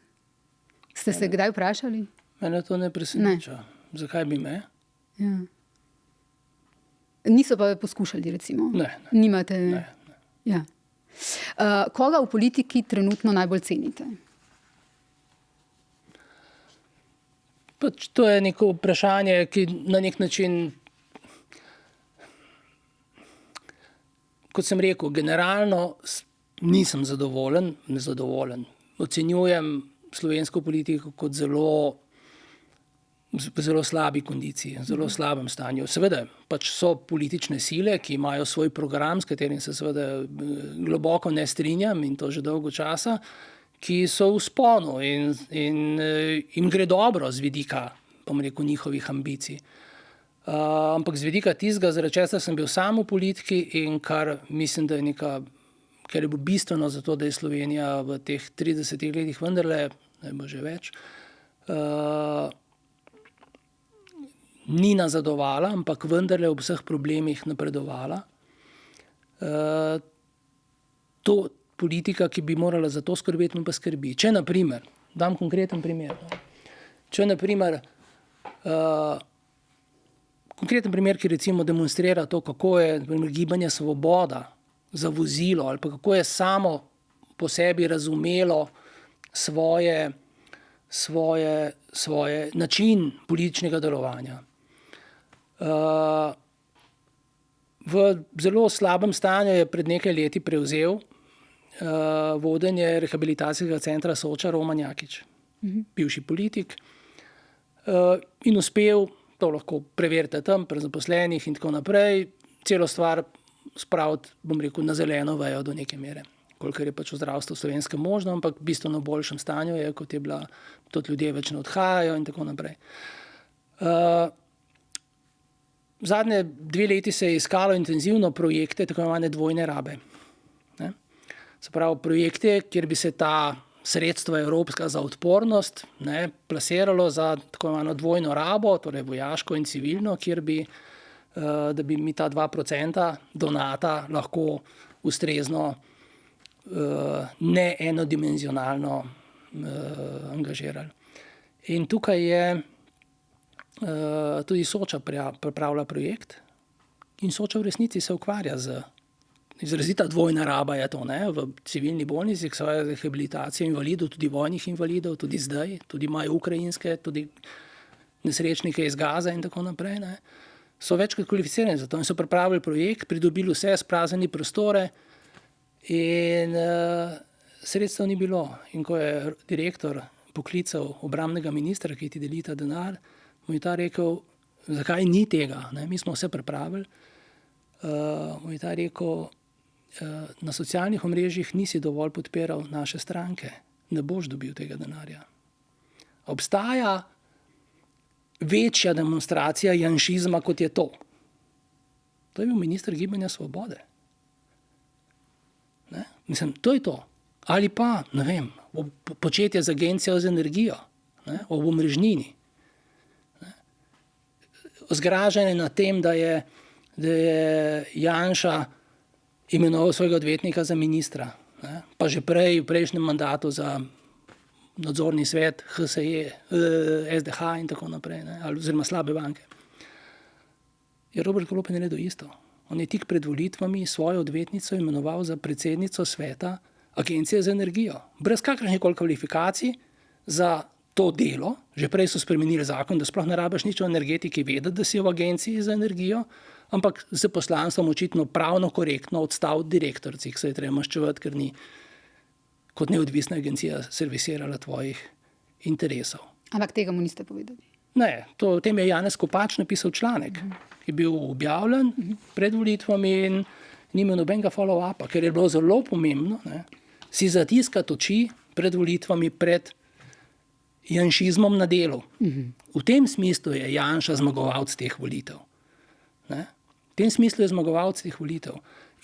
Ste se kdaj vprašali? Mene to ne preseneča. Zakaj bi me? Ja. Niso pa poskušali, recimo? Ne. Nimate? Ne. Ja. Koga v politiki trenutno najbolj cenite? To je neko vprašanje, ki na nek način, kot sem rekel, generalno nisem nezadovoljen. Ocenjujem slovensko politiko kot v zelo slabi kondiciji, zelo slabem stanju. Seveda, pač so politične sile, ki imajo svoj program, s katerim se seveda globoko ne strinjam in to že dolgo časa, ki so v vzponu in jim gre dobro z vidika, bom rekel, njihovih ambicij. Ampak z vidika tistega, zaradi česar sem bil sam v politiki in kar mislim, da je ker je bilo bistveno za to, da je Slovenija v teh 30 letih vendarle, ne bo že več, ni nazadovala, ampak vendarle ob vseh problemih napredovala. To politika, ki bi morala za to skrbeti, pa skrbi. Če, na primer, dam konkreten primer. Če, na primer, konkreten primer, ki recimo demonstrira to, kako je gibanje Svoboda za vozilo ali pa kako je samo po sebi razumelo svoje način političnega delovanja. V zelo slabem stanju je pred nekaj leti prevzel vodenje rehabilitacijskega centra Soča Roman Jakič, bivši politik, in uspel, to lahko preverite tam, pri zaposlenih in tako naprej, celo stvar spraviti, bom rekel, na zeleno vejo do neke mere, kolikor je pač v zdravstvu slovenskem možno, ampak bistveno boljšem stanju je, kot je bila, tudi ljudje več ne odhajajo in tako naprej. Zadnje 2 leti se je iskalo intenzivno projekte, tako imenovane dvojne rabe. Ne? Se pravi, projekte, kjer bi se ta sredstva evropska za odpornost plasiralo za tako imenovano dvojno rabo, torej vojaško in civilno, kjer bi, da bi mi ta 2% donata lahko ustrezno ne enodimenzionalno angažirali. In tukaj je tudi Soča pripravlja projekt in Soča v resnici se ukvarja z izrazita dvojna raba je to, ne, v civilni bolnici, svoje rehabilitacije invalidov, tudi vojnih invalidov, tudi zdaj, tudi imajo ukrajinske, tudi nesrečnike iz Gaze in tako naprej, ne, so večkrat kvalificirani za to in so pripravili projekt, pridobili vse spraznjeni prostore in sredstev ni bilo. In ko je direktor poklical obrambnega ministra, ki ti deli ta denar, mu je ta rekel, zakaj ni tega, ne, mi smo vse pripravili, mu je ta rekel, na socialnih omrežjih nisi dovolj podpiral naše stranke, ne boš dobil tega denarja. Obstaja večja demonstracija janšizma, kot je to. To je bil minister Gibanja Svobode. Ne? Mislim, to je to. Ali pa, ne vem, početje z agencijo za energijo, ne? Ob omrežnini. Zgražanje nad tem, da je Janša imenoval svojega odvetnika za ministra, ne? Pa že prej, v prejšnjem mandatu za nadzorni svet HSE, SDH in tako naprej, ne? Oziroma slabe banke. Je Robert Golob naredil isto. On je tik pred volitvami svojo odvetnico imenoval za predsednico sveta Agencije za energijo. Brez kakršnihkoli kvalifikacij za to delo. Že prej so spremenili zakon, da sploh ne rabiš nič o energetiki vedeti, da si v Agenciji za energijo, ampak z poslanstvom očitno pravno korektno odstaviti direktorci, ki se je treba maščevati, ker ni kot neodvisna agencija servisirala tvojih interesov. Ampak tega mu niste povedali? Ne, o tem je Janez Kopač napisal članek, ki je bil objavljen pred volitvami in ni imel nobenega follow-upa, ker je bilo zelo pomembno, ne, si zatiskati oči pred volitvami, pred janšizmom na delu. V tem smislu je Janša zmagovalec teh volitev. Ne? V tem smislu je zmagovalec teh volitev.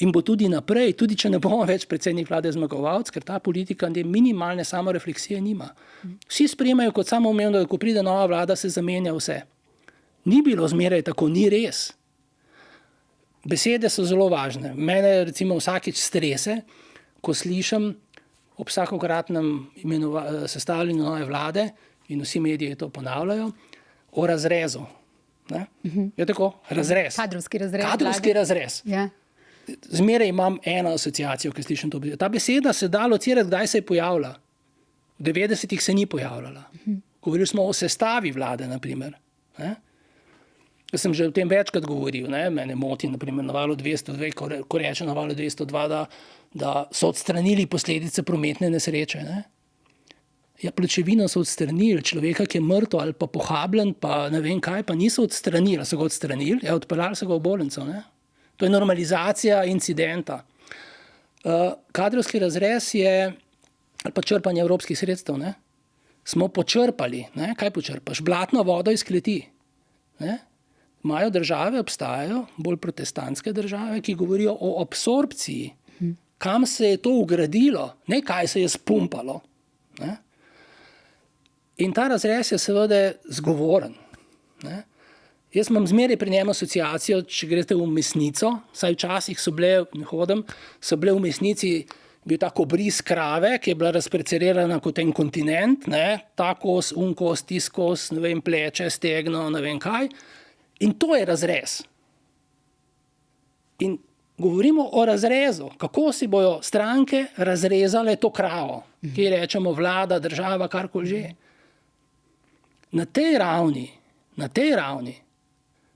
In bo tudi naprej, tudi če ne bomo več predsednik vlade zmagovalec, ker ta politika minimalne samorefleksije nima. Vsi sprejemajo kot samoumevno, da ko pride nova vlada, se zamenja vse. Ni bilo zmeraj tako, ni res. Besede so zelo važne. Mene recimo vsakič strese, ko slišim ob vsakokratnem sestavljanju nove vlade, in vsi mediji to ponavljajo, o razrezu. Je tako? Razrez. Kadrovski razrez. Kadrovski razrez. Ja. Zmeraj imam eno asociacijo, ki slišim to besedo. Ta beseda se da locirati, kdaj se je pojavila. V 90-ih se ni pojavljala. Govorili smo o sestavi vlade, na primer. Jaz sem že o tem večkrat govoril. Mene moti, na primer, na valu 202, ko reče na valu 202, da so odstranili posledice prometne nesreče. Ja, pločevino so odstranili, človeka, ki je mrtev ali pa pohabljen, pa ne vem kaj, pa niso odstranili. So ga odstranili, odpeljali so ga v bolnico. To je normalizacija incidenta. Kadrovski razrez je, ali pa črpanje evropskih sredstev, smo počrpali. Kaj počrpaš? Blatno vodo iz kleti. Imajo države, obstajajo bolj protestantske države, ki govorijo o absorpciji. Kam se je to ugradilo, ne kaj se je spumpalo. In ta razrez je seveda zgovoren. Jaz imam zmeraj pri njemu asociacijo, če greste v mesnico, saj včasih so bile, so bile v mesnici bil tako obris krave, ki je bila razparcelirana kot en kontinent, ta kos, kos, tis kos, ne vem, pleče, stegno, ne vem kaj. In to je razrez. In govorimo o razrezu, kako si bojo stranke razrezale to kravo, ki rečemo vlada, država, karkoli že. Na tej ravni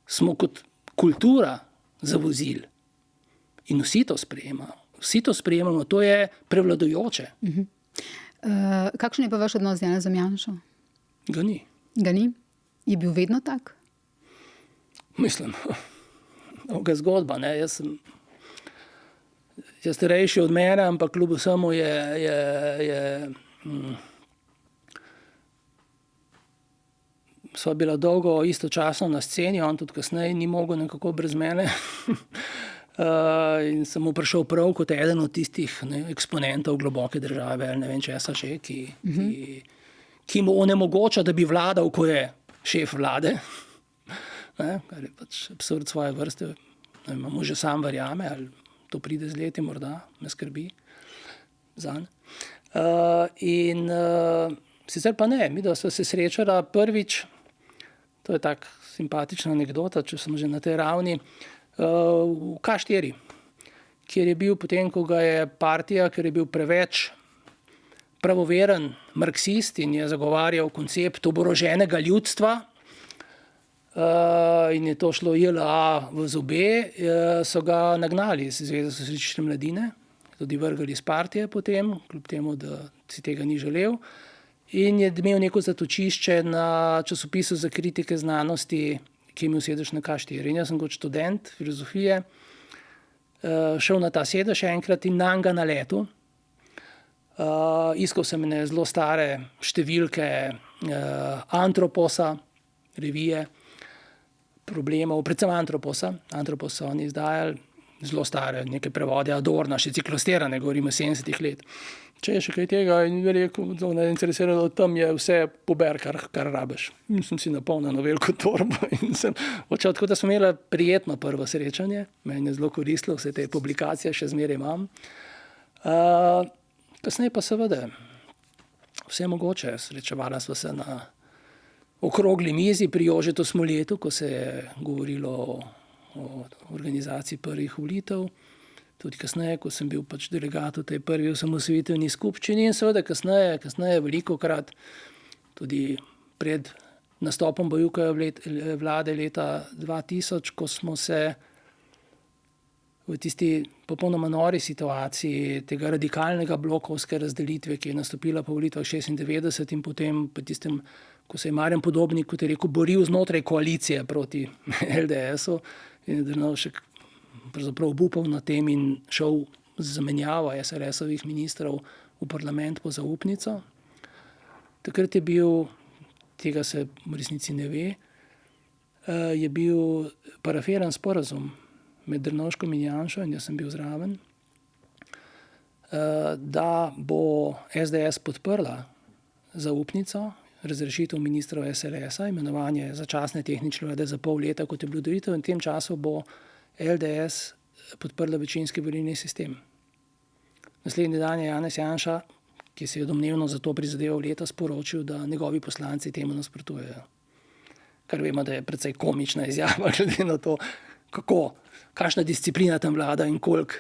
smo kot kultura zavozili. In vsi to sprejemamo, to je prevladujoče. Kakšen je pa vaš odnos z Janezom Janšo? Ga ni. Ga ni? Je bil vedno tak? Mislim, dolga zgodba. Jaz sem starejši od mene, ampak kljub vsemu sva bila dolgo istočasno na sceni, on tudi kasneje ni mogel nekako brez mene. In sem mu prišel prav kot eden od tistih eksponentov globoke države, ali ne vem česa še, ki mu onemogoča, da bi vladal, ko je šef vlade. Kar je pač absurd svoje vrste. Mu že sam verjame, ali to pride z leti, morda me skrbi zanj. Sicer pa ne, mi da sva se srečala prvič, to je tak simpatična anekdota, če sem že na tej ravni, v K4, kjer je bil potem, ko ga je partija, ker je bil preveč pravoveren marksist in je zagovarjal koncept oboroženega ljudstva, in je to šlo JLA v zobe, so ga nagnali iz Zveze socialistične mladine, tudi vrgali iz partije potem, kljub temu, da si tega ni želel. In je imel neko zatočišče na časopisu za kritike znanosti, ki je imel sedež na K4. In jaz sem kot študent filozofije šel na ta sedež enkrat in nanj ga na letu. Iskal sem zelo stare številke Antroposa, revije, problemov, predvsem Antroposa. Antroposa oni izdajali zelo stare, neke prevode Adorna, še ciklostirane, govorimo 70 let. Če je še kaj tega in je rekel, da je interesirano, tam je vse pober, kar rabeš. In sem si napolnil veliko torbo in sem odšel. Tako da smo imeli prijetno prvo srečanje. Meni je zelo koristilo, vse te publikacije še zmeraj imam. Kasneje pa seveda vse mogoče. Srečevala sva se na okrogli mizi pri Jožetu Smoljetu, ko se je govorilo o organizaciji prvih volitev. Tudi kasneje, ko sem bil pač delegat v tej prvi osamosvojitveni skupščini in seveda kasneje velikokrat tudi pred nastopom Bajukove vlade leta 2000, ko smo se v tisti popolnoma nori situaciji tega radikalnega blokovske razdelitve, ki je nastopila po volitvah 96 in potem po tistem, ko se je Marjan Podobnik, kot je rekel, boril znotraj koalicije proti LDS-u in je Drnovšek pravzaprav obupal na tem in šel z zamenjavo SRS-ovih ministrov v parlament po zaupnico. Takrat je bil, tega se v resnici ne ve, je bil parafiran sporazum med Drnovškom in Janšo, in jaz sem bil zraven, da bo SDS podprla zaupnico, razrešitev ministrov SLS-a, imenovanje začasne tehnične vlade za pol leta, kot je bilo dovolitev, in v tem času bo LDS podprla večinski volilni sistem. Naslednji dan je Janez Janša, ki se je domnevno za to prizadeval letos, sporočil, da njegovi poslanci temu nasprotujejo. Kar vemo, da je precej komična izjava, glede na to, kakšna disciplina tam vlada in koliko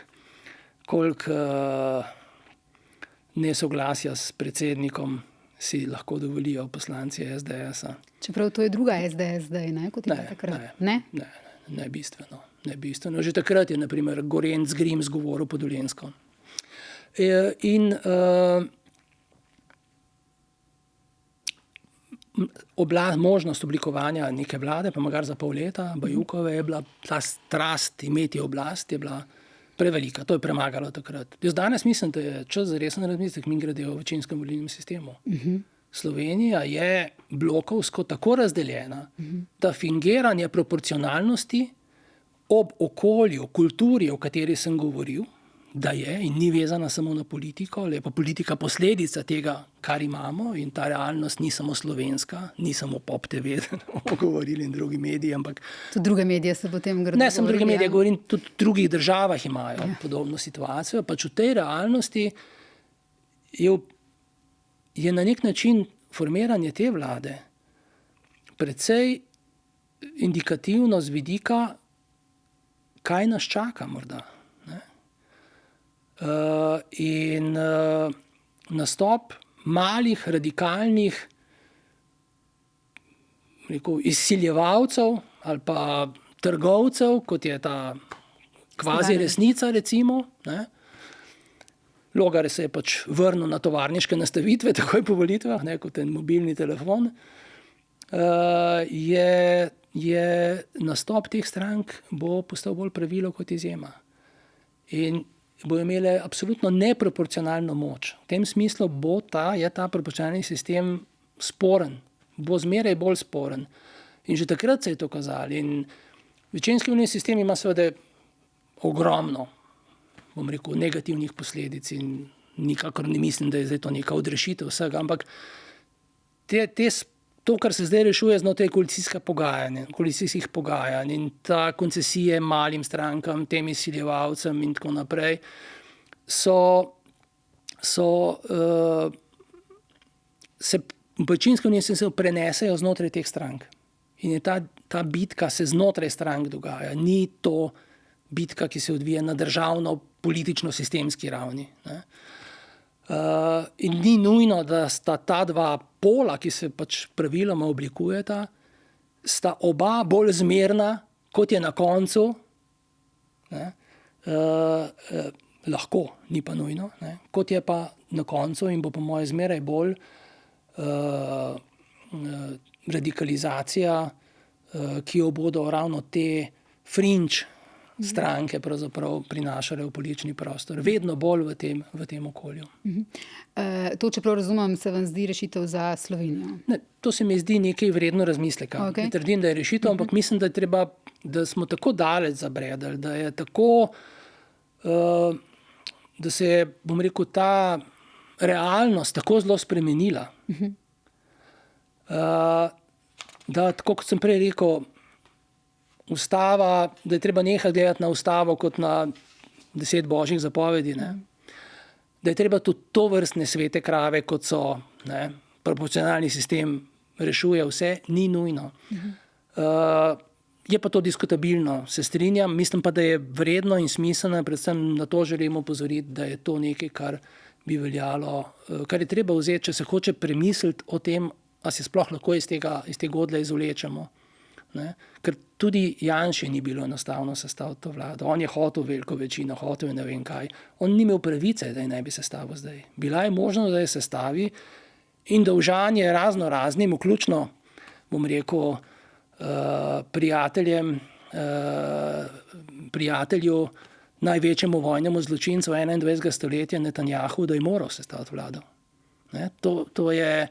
nesoglasja s predsednikom si lahko dovolijo poslanci SDS-a. Čeprav to je druga SDS zdaj, ne? Kot je takrat. Ne bistveno. Že takrat je, na primer, Gorenc Grims govoril po Dolenjsko. In možnost oblikovanja neke vlade, pa magar za pol leta, Bajukove, je bila ta strast imeti oblast, je bila prevelika. To je premagalo takrat. Jaz danes mislim, da je čas za resen razmislek mimogrede o večinskem volilnem sistemu. Slovenija je blokovsko tako razdeljena, da fingiranje proporcionalnosti ob okolju, kulturi, o kateri sem govoril, da je in ni vezana samo na politiko, ali je pa politika posledica tega, kar imamo, in ta realnost ni samo slovenska, ni samo Pop TV, da bomo govorili, in drugi mediji, ampak... Tudi druge medije se potem grdo. Ne, sem druge medije, govorim, tudi v drugih državah imajo podobno situacijo, pač v tej realnosti je na nek način formiranje te vlade precej indikativno z vidika, kaj nas čaka morda. In nastop malih, radikalnih izsiljevalcev ali pa trgovcev, kot je ta kvazi resnica, recimo. Logar se je pač vrnil na tovarniške nastavitve, takoj po volitvah, kot en mobilni telefon. Je nastop teh strank bo postal bolj pravilo kot izjema. In bojo imele absolutno neproporcionalno moč. V tem smislu je ta proporcionalni sistem sporen, bo zmeraj bolj sporen. In že takrat se je to kazalo. In večinski volilni sistem ima seveda ogromno, negativnih posledic, in nikakor ne mislim, da je zdaj to neka odrešitev vsega, ampak to, kar se zdaj rešuje znotraj koalicijskih pogajanj in ta koncesije malim strankam, tem izsiljevalcem in tako naprej, se večinsko se prenesejo znotraj teh strank. In je ta bitka se znotraj strank dogaja. Ni to bitka, ki se odvija na državno politično-sistemski ravni. In ni nujno, da sta ta dva pola, ki se pač praviloma oblikujeta, sta oba bolj zmerna, kot je na koncu. Lahko, ni pa nujno. Kot je pa na koncu in bo po moje zmeraj bolj radikalizacija, ki jo bodo ravno te fringe stranke pravzaprav prinašale v politični prostor. Vedno bolj v tem okolju. To, čeprav razumem, se vam zdi rešitev za Slovenijo? Ne, to se mi zdi nekaj vredno razmisleka. Okay. Ne trdim, da je rešitev, ampak mislim, da smo tako daleč zabredali, da je tako, da se je, ta realnost tako zelo spremenila. Da, tako kot sem prej rekel, ustava, da je treba nehati gledati na ustavo kot na 10 božjih zapovedi. Da je treba tudi to vrstne svete krave, kot so proporcionalni sistem, rešuje vse, ni nujno. Je pa to diskutabilno, se strinjam, mislim pa, da je vredno in smiselno, predvsem na to želimo opozoriti, da je to nekaj, kar bi veljalo, kar je treba vzeti, če se hoče premisliti o tem, a se sploh lahko iz te godle izvlečemo. Ker tudi Janši ni bilo enostavno sestaviti to vlado. On je hotel veliko večino, hotel je ne vem kaj. On ni imel pravice, da je ne bi sestavil zdaj. Bila je možnost, da je sestavi, in dolžan je raznim, vključno, prijatelju, največjemu vojnemu zločincu 21. stoletja Netanjahu, da je moral sestaviti vlado. To je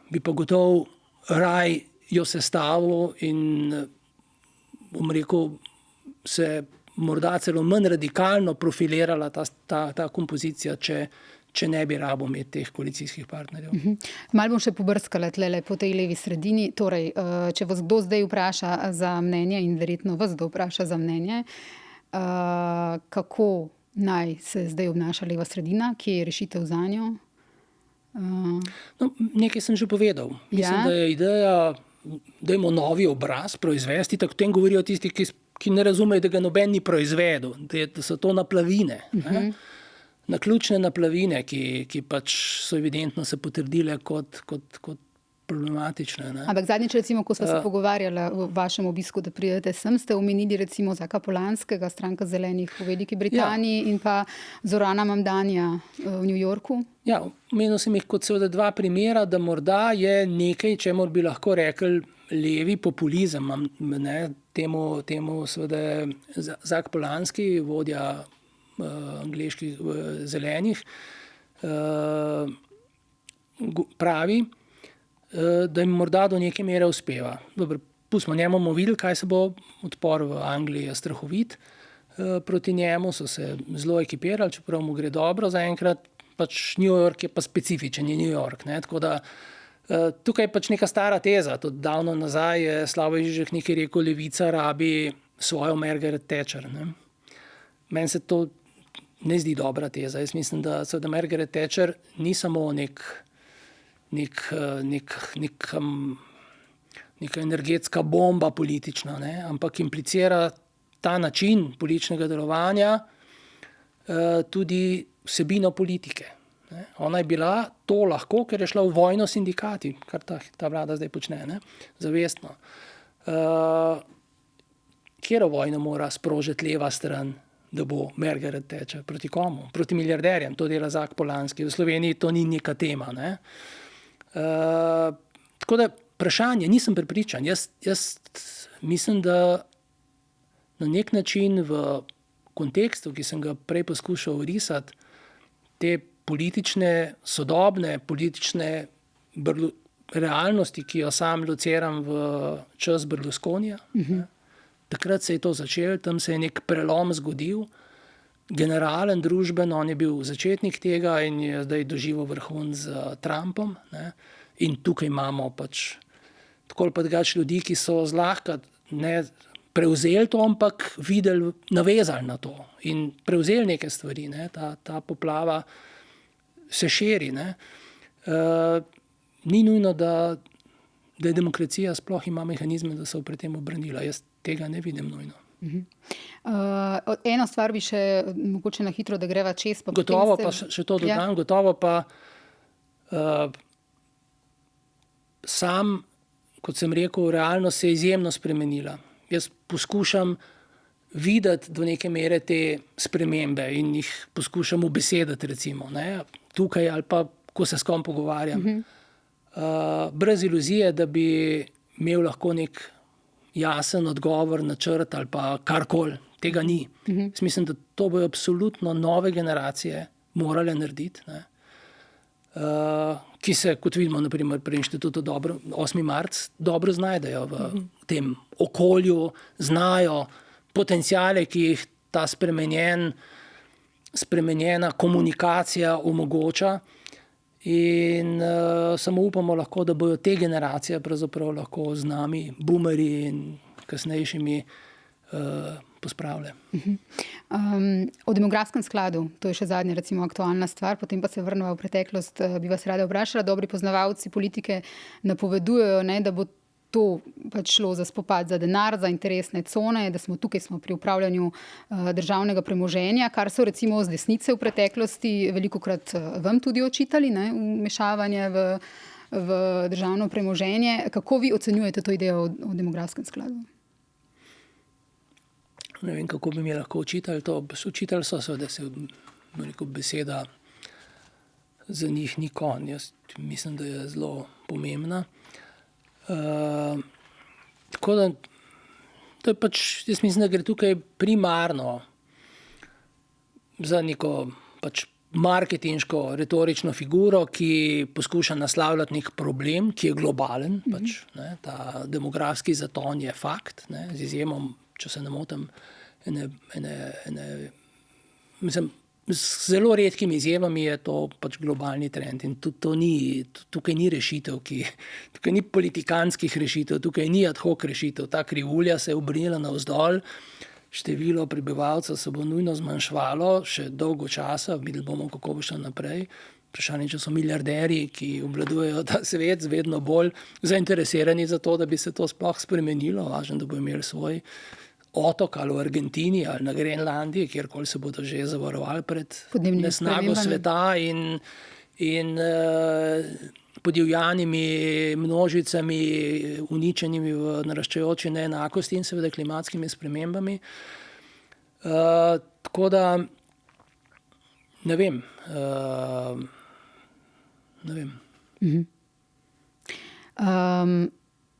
bi pa gotovo raj jo sestavil in bom rekel, se morda celo manj radikalno profilirala ta kompozicija, če ne bi rabo imeti teh koalicijskih partnerjev. Malo bom še pobrskala tlele po tej levi sredini. Torej, če vas kdo zdaj vpraša za mnenje in verjetno vas kdo vpraša za mnenje, kako naj se zdaj obnaša leva sredina, kje je rešitev zanjo? No, nekaj sem že povedal. Mislim, da je ideja, dajmo novi obraz proizvesti, tako o tem govorijo tisti, ki ne razumejo, da ga noben ni proizvedel, da so to naplavine. Naključne naplavine, ki pač so evidentno se potrdile kot problematične. Ne? Ampak zadnjič, recimo, ko smo se pogovarjali v vašem obisku, da pridete sem, ste omenili recimo Zaka Polanskega, Stranka zelenih v Veliki Britaniji in pa Zorana Mamdanja v New Yorku. Ja, omenil sem jih kot seveda dva primera, da morda je nekaj, čemur bi lahko rekli levi populizem. Ne? Temu seveda Zak Polanski, vodja angleških zelenih, pravi, da jim morda do neke mere uspeva. Dobro, pustimo, njemu bomo videli, kaj se bo. Odpor v Angliji je strahovit proti njemu, so se zelo ekipirali, čeprav mu gre dobro zaenkrat. Pač New York je pa specifičen, je New York. Ne? Tako da tukaj je pač neka stara teza. Tudi davno nazaj je Slavoj Žižek nekaj rekel, levica rabi svojo Margaret Thatcher. Ne? Meni se to ne zdi dobra teza. Jaz mislim, da Margaret Thatcher ni samo neka energetska bomba politična, ne? Ampak implicira ta način političnega delovanja tudi vsebino politike. Ne? Ona je bila to lahko, ker je šla v vojno s sindikati, kar ta vlada zdaj počne, ne? Zavestno. Katero vojno mora sprožiti leva stran, da bo Margaret Thatcher? Proti komu? Proti milijarderjem. To dela Zak Polanski. V Sloveniji to ni neka tema. Ne? Tako da vprašanje, nisem prepričan. Jaz mislim, da na nek način v kontekstu, ki sem ga prej poskušal risati, te sodobne politične realnosti, ki jo sam lociram v čas Berlusconija, takrat se je to začelo, tam se je nek prelom zgodil, generalen, družben, on je bil začetnik tega in je zdaj doživel vrhun z Trumpom. Ne? In tukaj imamo pač tako ali pa drugače ljudi, ki so zlahka ne prevzeli to, ampak videli, navezali na to in prevzeli neke stvari. Ne? Ta poplava se širi. Ne? Ni nujno, da demokracija sploh ima mehanizme, da se pred tem obranila. Jaz tega ne vidim nujno. Eno stvar bi še mogoče na hitro, da greva čez. Gotovo pa še to dodam, gotovo pa sam, kot sem rekel, realnost se je izjemno spremenila. Jaz poskušam videti do neke mere te spremembe in jih poskušam ubesediti, recimo, ne? Tukaj ali pa, ko se s kom pogovarjam. Brez iluzije, da bi imel lahko nek jasen odgovor, načrt ali pa karkoli. Tega ni. Mislim, da to bojo absolutno nove generacije morale narediti, ne? Ki se, kot vidimo, naprimer pri inštitutu 8. marec dobro znajdejo v tem okolju, znajo potenciale, ki jih ta spremenjena komunikacija omogoča in samo upamo lahko, da bojo te generacije pravzaprav lahko z nami, boomerji in kasnejšimi pospravile. O demografskem skladu, to je še zadnja recimo aktualna stvar, potem pa se vrnemo v preteklost, bi vas rada vprašala. Dobri poznavalci politike napovedujejo, ne, da bo to pač šlo za spopad za denar, za interesne cone, da smo pri upravljanju državnega premoženja, kar so recimo z desnice v preteklosti velikokrat vam tudi očitali, ne, vmešavanje v državno premoženje. Kako vi ocenjujete to idejo o demografskem skladu? Ne vem, kako bi mi lahko očitali to. Očitali so se, da se beseda za njih ni konj. Jaz mislim, da je zelo pomembna. Tako da to je pač, jaz mislim, da gre tukaj primarno za neko pač marketinško, retorično figuro, ki poskuša naslavljati nek problem, ki je globalen. Pač, ne, ta demografski zaton je fakt, ne, z izjemom, če se ne motim, mislim, z zelo redkimi izjemami je to pač globalni trend in tukaj ni rešitev, tukaj ni politikanskih rešitev, tukaj ni ad hoc rešitev. Ta krivulja se je obrnila navzdol, število prebivalcev se bo nujno zmanjševalo še dolgo časa, videli bomo, kako bo šlo naprej. Vprašanje, če so milijarderji, ki obvladujejo ta svet, vedno bolj zainteresirani za to, da bi se to sploh spremenilo, važno, da bo imeli svoj otok ali v Argentini ali na Grenlandiji, kjerkoli se bodo že zavarovali pred nesnago sveta in podivjanimi množicami, uničenimi v naraščajoči neenakosti in seveda klimatskimi spremembami. Tako da ne vem.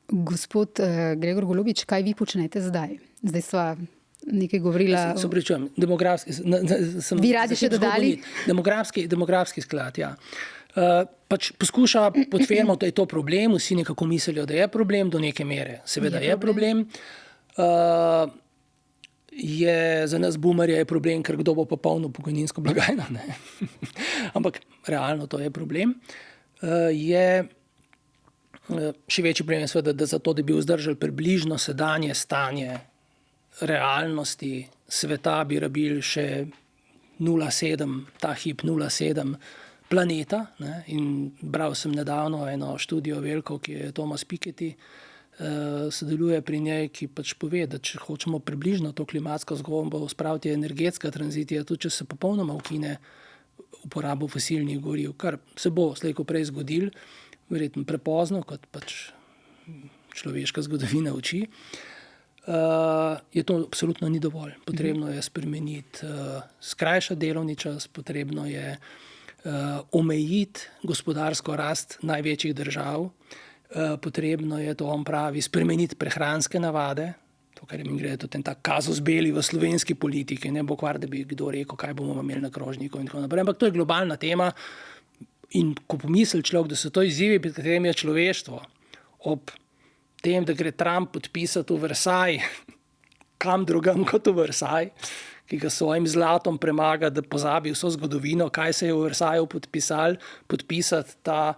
Gospod Gregor Golobič, kaj vi počnete zdaj? Zdaj sva nekaj govorila. Se pričujem, vi radi še dodali? Demografski sklad, ja. Pač poskuša pod firmo, da je to problem, vsi nekako mislijo, da je problem do neke mere. Seveda je problem. Za nas boomerje je problem, ker kdo bo popolnil pokojninsko blagajno. Ne? Ampak realno to je problem. Še večji problem je seveda, da zato, da bi vzdržali približno sedanje stanje realnosti sveta, bi rabili še 0,7, ta hip 0,7 planeta. Ne? In bral sem nedavno eno študijo veliko, ki je Thomas Piketty, sodeluje pri njej, ki pač pove, da če hočemo približno to klimatsko zgodbo spraviti energetska tranzicija, tudi če se popolnoma ukine uporabo fosilnih goriv, kar se bo slej ko prej zgodil, verjetno prepozno, kot pač človeška zgodovina uči, je to absolutno ni dovolj. Potrebno je spremeniti, skrajšati delovni čas, potrebno je omejiti gospodarsko rast največjih držav, potrebno je, to on pravi, spremeniti prehranske navade, to, kar je mi gre, tudi ta kazus belli v slovenski politiki, ne bo kvar, da bi kdo rekel, kaj bomo imeli na krožniku in tako naprej. Ampak to je globalna tema in ko pomisli človek, da so to izzivi, pred katerimi je človeštvo, ob tem, da gre Trump podpisati v Versailles, kam drugam kot v Versailles, ki ga svojim zlatom premaga, da pozabi vso zgodovino, kaj se je v Versaillesu podpisati ta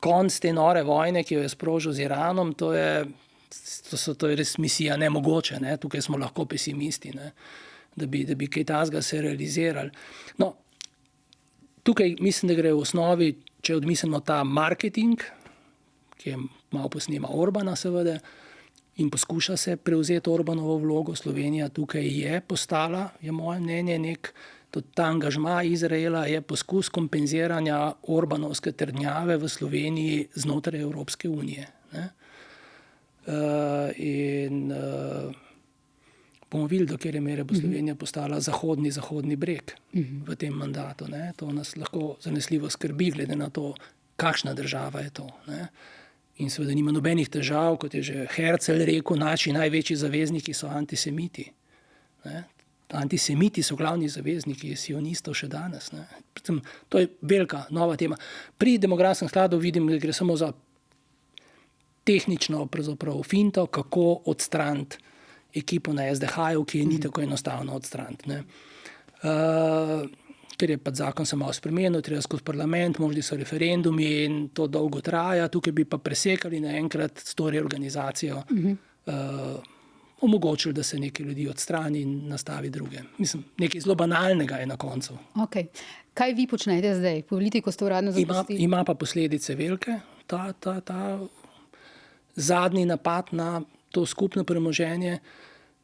konc te nore vojne, ki jo je sprožil z Iranom, to je res misija nemogoče, ne? Tukaj smo lahko pesimisti, ne? Da bi kaj takega se realizirali. No, tukaj mislim, da gre v osnovi, če odmislimo ta marketing, ki je malo posnema Orbana seveda, in poskuša se prevzeti Orbanovo vlogo. Slovenija tukaj je postala, je moje mnenje, ta angažma Izraela je poskus kompenziranja orbanovske trdnjave v Sloveniji znotraj Evropske unije. Ne? Bomo videli, do kjer mere bo Slovenija postala zahodni breg v tem mandatu. Ne? To nas lahko zanesljivo skrbi, glede na to, kakšna država je to. Ne? In seveda nima nobenih težav, kot je že Herzl rekel, naši največji zavezniki so antisemiti. Ne? Antisemiti so glavni zavezniki sionistov še danes. Ne? To je velika nova tema. Pri demografskem skladu vidim, da gre samo za tehnično finto, kako odstraniti ekipo na SDH-ju, ki je ni tako enostavno odstraniti. Ker je pa zakon se malo spremenil, treba skozi parlament, možni so referendumi in to dolgo traja. Tukaj bi pa presekali naenkrat s to reorganizacijo, omogočili, da se nekaj ljudi odstrani in nastavi druge. Mislim, nekaj zelo banalnega je na koncu. Okay. Kaj vi počnete zdaj? Politiko ste uradno zapustili? Ima pa posledice velike. Ta zadnji napad na to skupno premoženje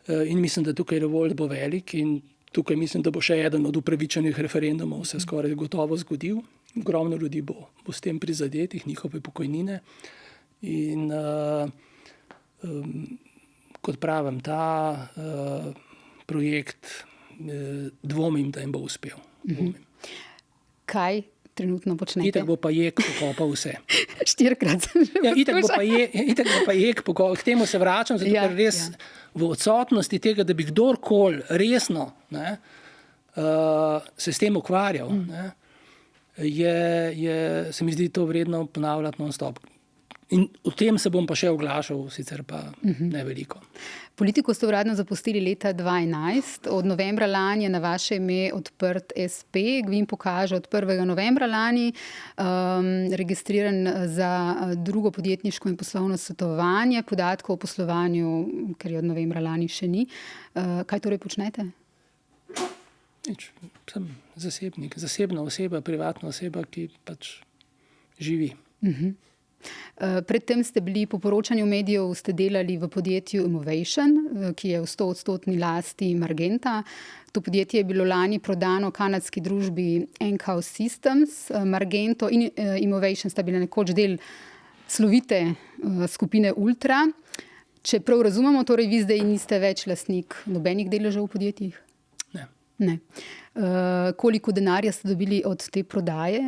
in mislim, da tukaj revolt bo velik in tukaj mislim, da bo še eden od upravičenih referendumov se skoraj gotovo zgodil. Ogromno ljudi bo s tem prizadetih, njihove pokojnine. In kot pravim, ta projekt dvomim, da jim bo uspel. Kaj trenutno počnete? Itak bo pa jek pokopal vse. 4-krat sem že poslušal. Itak bo pa jek pokopal. K temu se vračam, zato ker res v odsotnosti tega, da bi kdorkoli resno se s tem ukvarjal, ne, se mi zdi to vredno ponavljati non-stop. In o tem se bom pa še oglašal, sicer pa ne veliko. Politiko ste uradno zapustili leta 2011. Od novembra lani je na vaše ime odprt SP. Gvin pokaže od 1. novembra lani, registriran za drugo podjetniško in poslovno svetovanje. Podatkov o poslovanju, ker je od novembra lani še ni. Kaj torej počnete? Nič, sem zasebnik, zasebna oseba, privatna oseba, ki pač živi. Predtem ste bili po poročanju medijev ste delali v podjetju Imovation, ki je v 100% lasti Margenta. To podjetje je bilo lani prodano kanadski družbi Enhouse Systems. Margento in Imovation sta bila nekoč del slovite skupine Ultra. Če prav razumemo, torej vi zdaj niste več lastnik nobenih deležev v podjetjih? Ne. Koliko denarja ste dobili od te prodaje?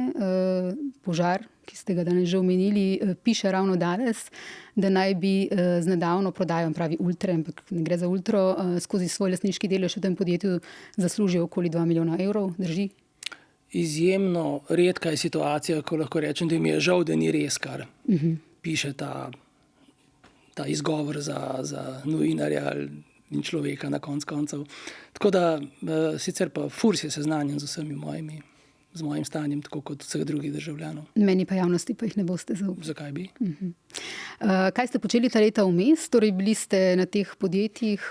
Požar, ki ste ga danes že omenili, piše ravno danes, da naj bi z nedavno prodajo, pravi Ultra, ampak ne gre za Ultro, skozi svoj lastniški delež v tem podjetju zaslužijo okoli 2 milijona evrov, drži? Izjemno redka je situacija, ko lahko rečem, da mi je žal, da ni res, kar piše ta izgovor za novinarja in človeka na koncev. Tako da sicer pa Furs je seznanjen z mojim stanjem, tako kot vseh drugih državljanov. Meni pa javnosti pa jih ne boste zaupali. Zakaj bi? Kaj ste počeli ta leta vmes? Torej bili ste na teh podjetjih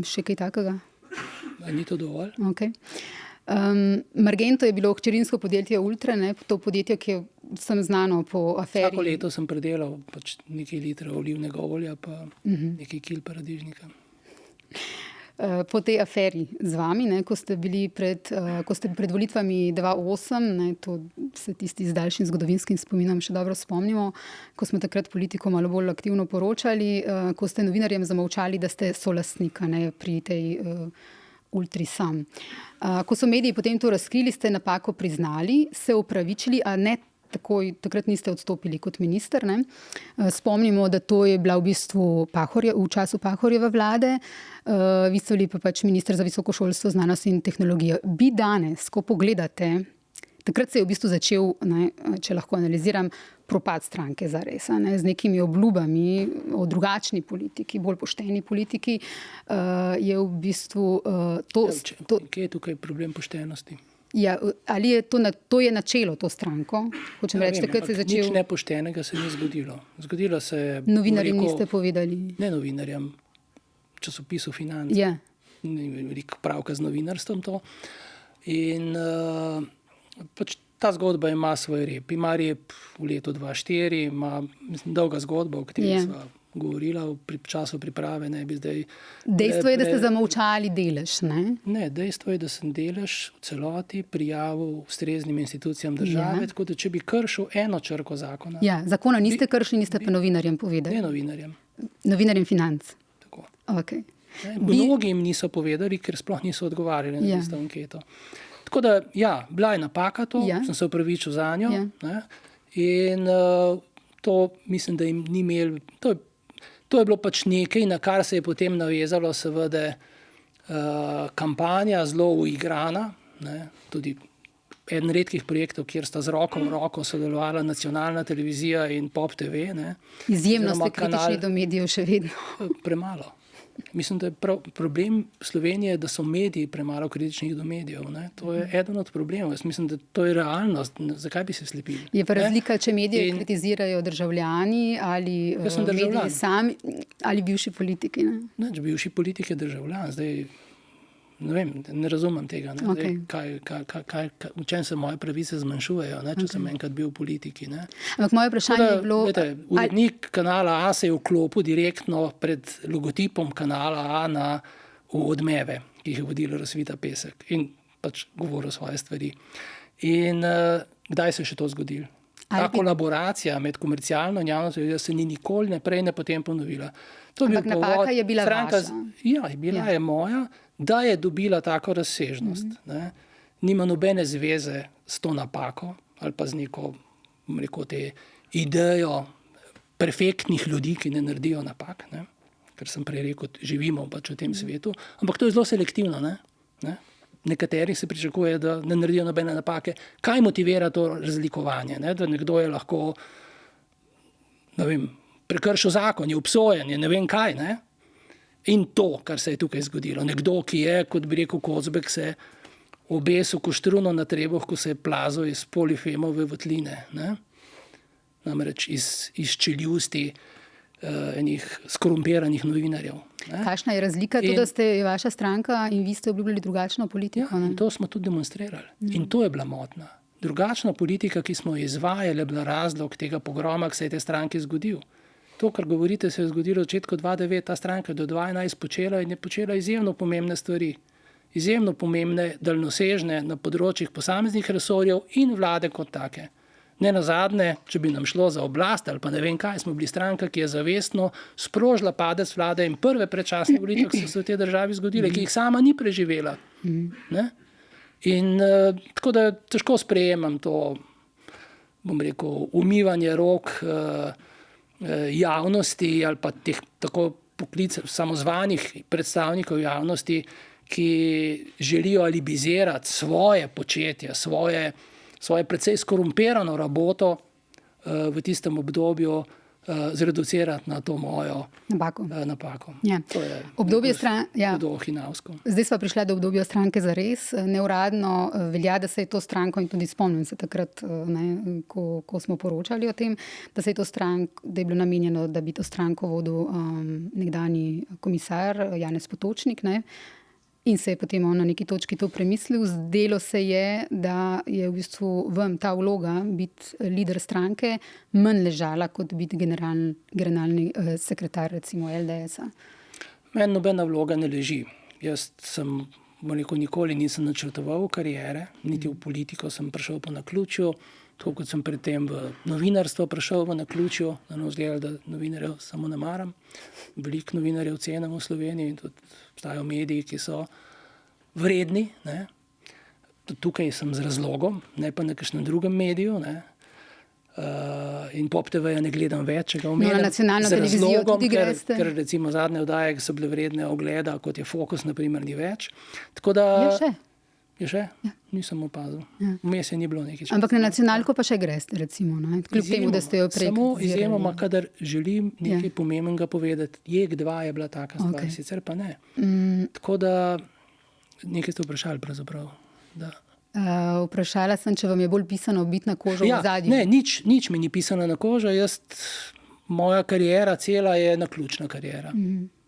še kaj takega? Ni to dovolj? Okay. Margento je bilo hčerinsko podjetje Ultra, ne? To podjetje, ki je sem znano po aferi. Vsako leto sem predelal pač nekaj litrov olivnega olja pa nekaj kil paradižnika. Po tej aferi z vami, ne, ko ste pred volitvami 2008, ne, to se tisti z daljšim zgodovinskim spominom še dobro spomnimo, ko smo takrat politiko malo bolj aktivno poročali, ko ste novinarjem zamolčali, da ste solastnika, ne, pri tej Ultri sam. Ko so mediji potem to razkrili, ste napako priznali, se opravičili, a ne takrat niste odstopili kot minister. Ne? Spomnimo, da to je bila v bistvu v času Pahorjeve vlade, vi ste bili pa pač minister za visoko šolstvo, znanost in tehnologijo. Bi danes, ko pogledate, takrat se je v bistvu začel, ne, če lahko analiziram, propad stranke zares, ne, z nekimi obljubami o drugačni politiki, bolj pošteni politiki, je v bistvu Kje je tukaj problem poštenosti? Ja, ali je to je načelo to stranko? Hočem reči, takrat se je začel... Nič nepoštenega se ni zgodilo. Zgodilo se je... Novinarjem niste povedali? Ne novinarjem, časopisu Finance. Ja. Veliko pravka z novinarstvom to. In pač ta zgodba ima svoj rep. Ima rep v letu 2004, ima dolga zgodba, o kateri sva govorila v času priprave, ne bi zdaj... Dejstvo je, da ste zamolčali delež, ne? Ne, dejstvo je, da sem delež v celoti prijavil ustreznim institucijam države, tako da če bi kršil eno črko zakona... Ja, zakona niste kršili, niste pa novinarjem povedali. Ne novinarjem. Novinarjem Financ. Tako. Okay. Mnogim niso povedali, ker sploh niso odgovarjali na tisto anketo. Tako da, ja, bila je napaka to, sem se opravičil za njo, ne? In to mislim, da jim ni imel... To je bilo pač nekaj, na kar se je potem navezalo seveda kampanja, zelo uigrana, ne, tudi eden redkih projektov, kjer sta z roko v roko sodelovala nacionalna televizija in Pop TV. Ne. Izjemno ste kritični do medijev še vedno. Premalo. Mislim, da je problem Slovenije, da so mediji premalo kritični do medijev. Ne. To je eden od problemov. Jaz mislim, da to je realnost. Zakaj bi se slepili? Je pa razlika, če medije kritizirajo državljani ali mediji sami ali bivši politiki. Ne, bivši politik je državljan. Zdaj, ne vem, ne razumem tega. Ne. Zdaj, v čem se moje pravice zmanjšujejo, ne, če sem enkrat bil v politiki. Ne. Ampak moje vprašanje je bilo... Urednik kanala A se je vklopil direktno pred logotipom kanala A v Odmeve, ki jih je vodila Rosvita Pesek in pač govoril svoje stvari. In kdaj se je še to zgodilo? Ta kolaboracija med komercialno in javnostjo se ni nikoli ne prej ne potem ponovila. Ampak napaka je bila vaša. Ja, bila je moja, da je dobila tako razsežnost. Ne. Nima nobene zveze s to napako ali pa z neko, te idejo perfektnih ljudi, ki ne naredijo napak, ne. Ker sem prej rekel, živimo pač v tem svetu, ampak to je zelo selektivno. Ne. nekaterih se pričakuje, da ne naredijo nobene napake. Kaj motivira to razlikovanje? Ne? Da nekdo je lahko, ne vem, prekršil zakon, je obsojen, je ne vem kaj. Ne? In to, kar se je tukaj zgodilo. Nekdo, ki je, kot bi rekel Kozbek, se obesil koštruno na trebuh, ko se je plazil iz Polifemove votline. Ne? Namreč iz čeljusti enih skorumpiranih novinarjev. Ne? Kakšna je razlika, tudi da ste vaša stranka in vi ste obljubljali drugačno politiko? Ja, in to smo tudi demonstrirali. In to je bila motna. Drugačna politika, ki smo jo izvajali, je bila razlog tega pogroma, ki se je te stranke zgodil. To, kar govorite, se je zgodilo v začetku 2009, ta stranka do 2011 počela in je počela izjemno pomembne stvari. Izjemno pomembne, daljnosežne na področjih posameznih resorjev in vlade kot take. Ne nazadnje, če bi nam šlo za oblast ali pa ne vem kaj, smo bili stranka, ki je zavestno sprožila padec vlade in prve predčasne volitve, ki so se v tej državi zgodile, ki jih sama ni preživela. Ne? In tako da težko sprejemam to, bom rekel, umivanje rok javnosti ali pa teh tako samozvanih predstavnikov javnosti, ki želijo alibizirati svoje početje, svoje precej skorumpirano raboto v tistem obdobju zreducirati na to mojo napako. Ja. To je hinavsko. Zdaj smo prišli do obdobja stranke zares. Neuradno velja, da se je to stranko, in tudi spomnim se takrat, ko smo poročali o tem, da je bilo namenjeno, da bi to stranko vodil nekdanji komisar Janez Potočnik, ne? In se je potem on na neki točki to premislil. Zdelo se je, da je v bistvu vam ta vloga biti lider stranke manj ležala, kot biti generalni sekretar recimo LDS-a. Meni nobena vloga ne leži. Jaz nikoli nisem načrtoval kariere, niti v politiko sem prišel po naključju, tako kot sem predtem v novinarstvo prišel v naključju, da ne vzgleda, da novinarjev samo ne maram. Veliko novinarjev cenim v Sloveniji in tudi obstajajo mediji, ki so vredni. Ne. Tukaj sem z razlogom, ne pa na kakšnem drugem mediju. Ne. In Pop TV-ja ne gledam več, če ga omenjam. Na nacionalno televizijo tudi greste. Ker recimo zadnje oddaje, ki so bile vredne ogleda, kot je Fokus, na primer, ni več. Tako da, je še? Ja. Nisem opazil. Vmes je ni bilo nekaj časa. Ampak na nacionalko pa še greste, recimo. Ne? Kljub temu, da ste jo prej samo izjemoma, kadar želim nekaj pomembnega povedati. JEK2 je bila taka stvar, sicer pa ne. Tako da nekaj ste vprašali pravzaprav. Da. Vprašala sem, če vam je bolj pisano biti na kožo v zadnji. Ne, nič mi ni pisano na kožo. Moja kariera cela je naključna kariera.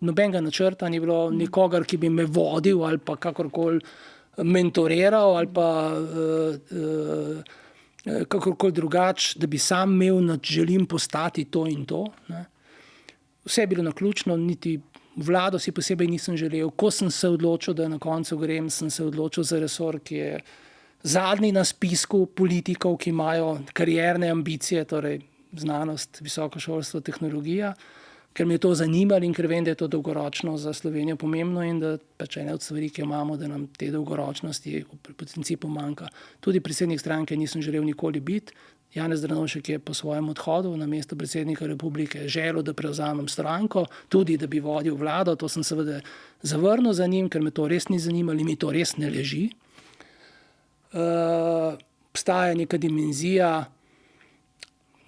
Nobenega načrta ni bilo, nikogar, ki bi me vodil ali pa kakorkoli mentoriral ali pa kakorkoli drugače, da bi sam imel, želim postati to in to. Ne. Vse je bilo naključno, niti vlado si posebej nisem želel. Ko sem se odločil, da na koncu grem, sem se odločil za resor, ki je zadnji na spisku politikov, ki imajo karierne ambicije, torej znanost, visoko šolstvo, tehnologija, ker me je to zanimalo in ker vem, da je to dolgoročno za Slovenijo pomembno in da pač ena od stvari, ki jo imamo, da nam te dolgoročnosti v principu manjka. Tudi predsednik stranke nisem želel nikoli biti. Janez Drnovšek je po svojem odhodu na mesto predsednika republike želel, da prevzamem stranko, tudi da bi vodil vlado. To sem seveda zavrnil za njim, ker me to res ni zanimalo in mi to res ne leži. Obstaja neka dimenzija,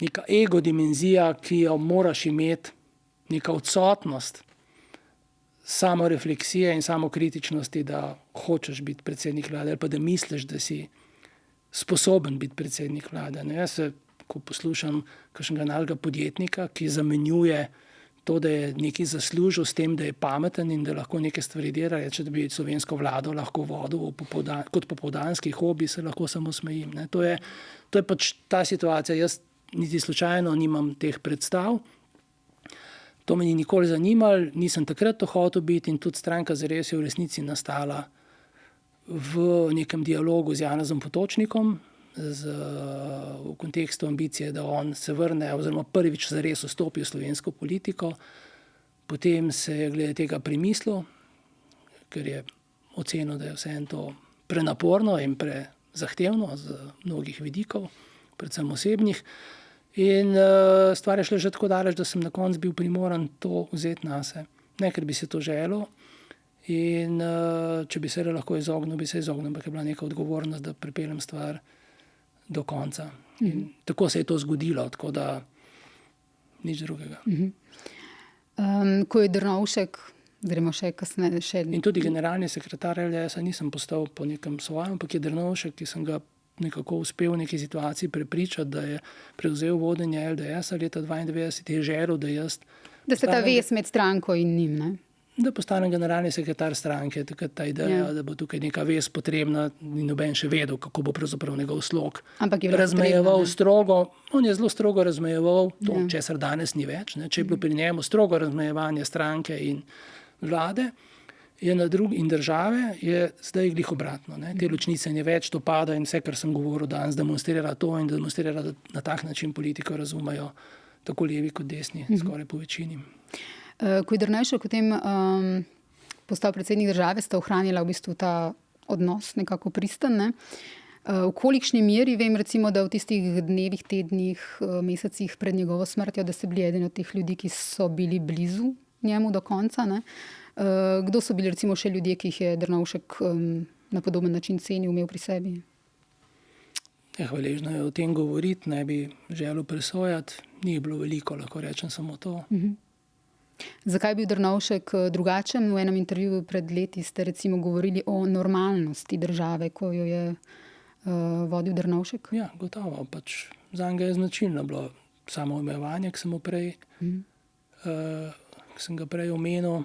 neka ego dimenzija, ki jo moraš imeti, neka odsotnost samorefleksije in samokritičnosti, da hočeš biti predsednik vlade ali pa da misliš, da si sposoben biti predsednik vlade. Ne, jaz se, ko poslušam kakšnega nalega podjetnika, ki zamenjuje to, da je nekaj zaslužil s tem, da je pameten in da lahko neke stvari dela, reče, da bi slovensko vlado lahko vodil kot popoldanski hobi, se lahko samo smejim. Ne. To je pač ta situacija. Jaz niti slučajno nimam teh predstav. To me ni nikoli zanimalo, nisem takrat to hotel biti in tudi stranka zares je v resnici nastala v nekem dialogu z Janezom Potočnikom, v kontekstu ambicije, da on se vrne oziroma prvič zares vstopi v slovensko politiko. Potem se je glede tega premislil, ker je ocenil, da je vseeno to prenaporno in prezahtevno z mnogih vidikov, predvsem osebnih. In stvar je šla že tako daleč, da sem na koncu bil primoran to vzeti nase. Ne, ker bi se to želel. In če bi se lahko izognil, bi se izognil, ampak je bila neka odgovornost, da pripeljem stvar do konca. In tako se je to zgodilo, tako da nič drugega. Ko je Drnovšek, gremo še kasneje. In tudi generalni sekretar LDS-a nisem postal po nekem svojem, ampak je Drnovšek, ki sem ga nekako uspel v neki situaciji prepričati, da je prevzel vodenje LDS-a leta 1992, je želel, da se ta vez med stranko in njim, ne? Da postane generalni sekretar stranke, takrat ta ideja, da bo tukaj neka vez potrebna in noben še vedel, kako bo pravzaprav njegov slog razmejeval strogo. On je zelo strogo razmejeval to, česar danes ni več. Ne? Če je bilo pri njemu strogo razmejevanje stranke in vlade in države, je zdaj glih obratno. Ne? Te ločnice ni več, to pada in vse, kar sem govoril danes, demonstrira to in demonstrira, da na tak način politiko razumejo tako levi kot desni, skoraj po večini. Ko je Drnovšek potem postal predsednik države, sta ohranila v bistvu ta odnos nekako pristan. Ne? V kolikšni meri vem, recimo, da v tistih dnevih, tednih, mesecih pred njegovo smrtjo, da ste bili eden od teh ljudi, ki so bili blizu njemu do konca. Ne? Kdo so bili recimo še ljudje, ki jih je Drnovšek na podoben način cenil, imel pri sebi? Hvaležno je o tem govoriti, ne bi želel presojati. Ni bilo veliko, lahko rečem samo to. Zakaj je bil Drnovšek drugačen? V enem intervjuju pred leti ste recimo govorili o normalnosti države, ko jo je vodil Drnovšek. Ja, gotovo. Pač zanj je značilno bilo samoomejevanje, ki sem ga prej omenil.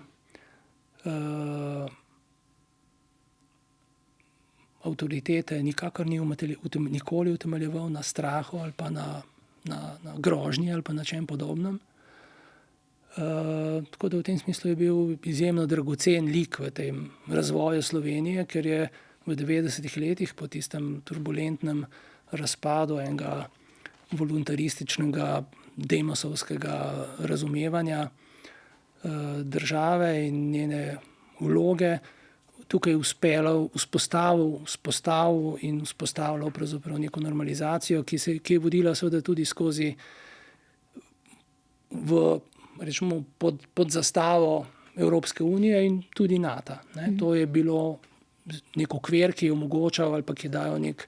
Avtoritete nikakor ni nikoli utemeljeval na strahu ali pa na grožnji ali pa na čem podobnem. Tako da v tem smislu je bil izjemno dragocen lik v tem razvoju Slovenije, ker je v 90-ih letih po tistem turbulentnem razpadu enega voluntarističnega demosovskega razumevanja države in njene vloge tukaj vzpostavil in vzpostavljal pravzaprav neko normalizacijo, ki je vodila seveda tudi skozi rečemo, pod zastavo Evropske unije in tudi NATO. To je bilo nek okvir, ki je omogočal ali pa ki je dajal nek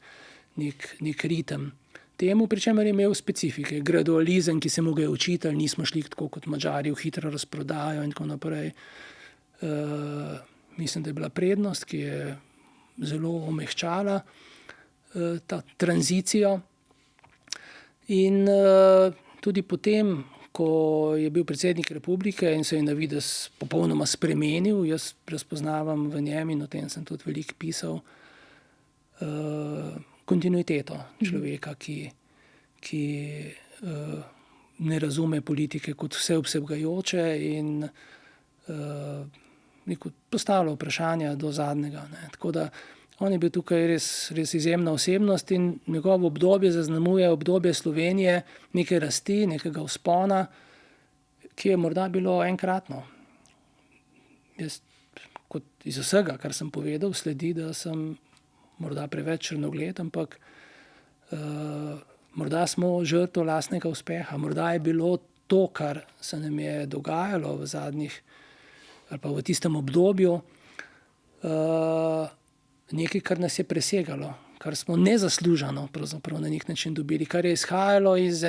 ritem temu, pri čemer je imel specifike. Gradualizem, ki se mu ga je učitelj, nismo šli tako kot Madžari v hitro razprodajo in tako naprej. Mislim, da je bila prednost, ki je zelo omehčala ta tranzicijo. In tudi potem, ko je bil predsednik republike in se je na videz popolnoma spremenil, jaz razpoznavam v njem in o tem sem tudi veliko pisal, kontinuiteto človeka, ki ne razume politike kot vseobsegajoče in postavlja vprašanja do zadnjega. Ne. Tako da on je bil tukaj res izjemna osebnost in njegovo obdobje zaznamuje obdobje Slovenije, neke rasti, nekega vzpona, ki je morda bilo enkratno. Jaz, kot iz vsega, kar sem povedal, sledi, da sem morda preveč črnogled, ampak morda smo žrtev lastnega uspeha. Morda je bilo to, kar se nam je dogajalo v zadnjih ali pa v tistem obdobju, nekaj, kar nas je presegalo, kar smo nezasluženo pravzaprav na nek način dobili, kar je izhajalo iz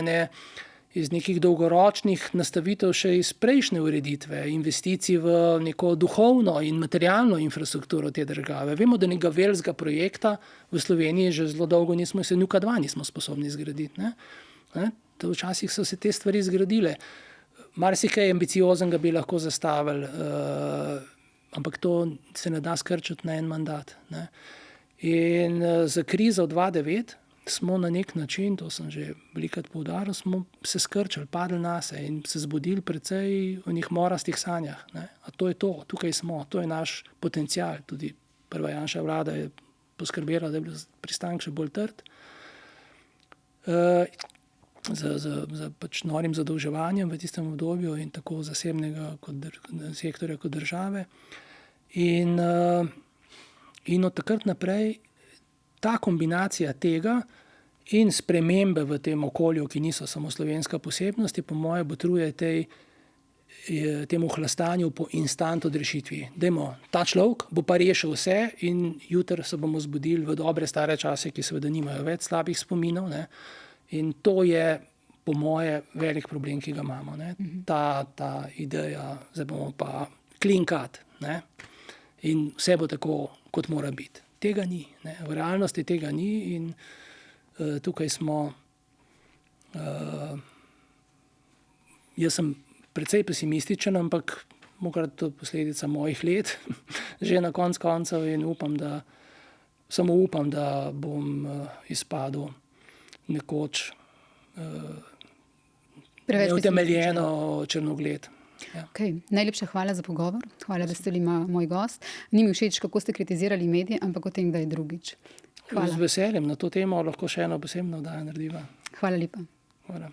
nekih dolgoročnih nastavitev še iz prejšnje ureditve, investicij v neko duhovno in materialno infrastrukturo te države. Vemo, da nekega velikega projekta v Sloveniji že zelo dolgo nismo, se NUK 2 nismo sposobni zgraditi. Včasih so se te stvari zgradile. Marsikaj ambicioznega bi lahko zastavili, ampak to se ne da skrčiti na en mandat. Ne. In za krizo 2009 smo na nek način, to sem že velikokrat poudaril, smo se skrčili, padli nase in se zbudili precej v njih morastih sanjah. Ne. A to je to, tukaj smo, to je naš potencial. Tudi prva Janševa vlada je poskrbela, da je bil pristank še bolj trd. Z pač norim zadolževanjem v tistem obdobju in tako zasebnega sektorja kot države. In od takrat naprej ta kombinacija tega in spremembe v tem okolju, ki niso samo slovenska posebnost, po moje botruje tej temu hlastanju po instant odrešitvi. Dajmo, ta človek bo pa rešil vse in jutri se bomo zbudili v dobre stare čase, ki seveda nimajo več slabih spominov. Ne? In to je po moje velik problem, ki ga imamo. Ne? Ta ideja, zdaj bomo pa clean cut, ne? In vse bo tako, kot mora biti. Tega ni. Ne? V realnosti tega ni in tukaj smo... jaz sem precej pesimističen, ampak mogoče to posledica mojih let, že na koncev in samo upam, da bom izpadel nekoč neutemeljeno črnogled. Ja. Okay. Najlepša hvala za pogovor. Hvala, da ste bili moj gost. Ni mi všeč, kako ste kritizirali medije, ampak o tem, da je drugič. Hvala. Z veseljem. Na to temo lahko še eno posebno oddajo narediva. Hvala lepa. Hvala.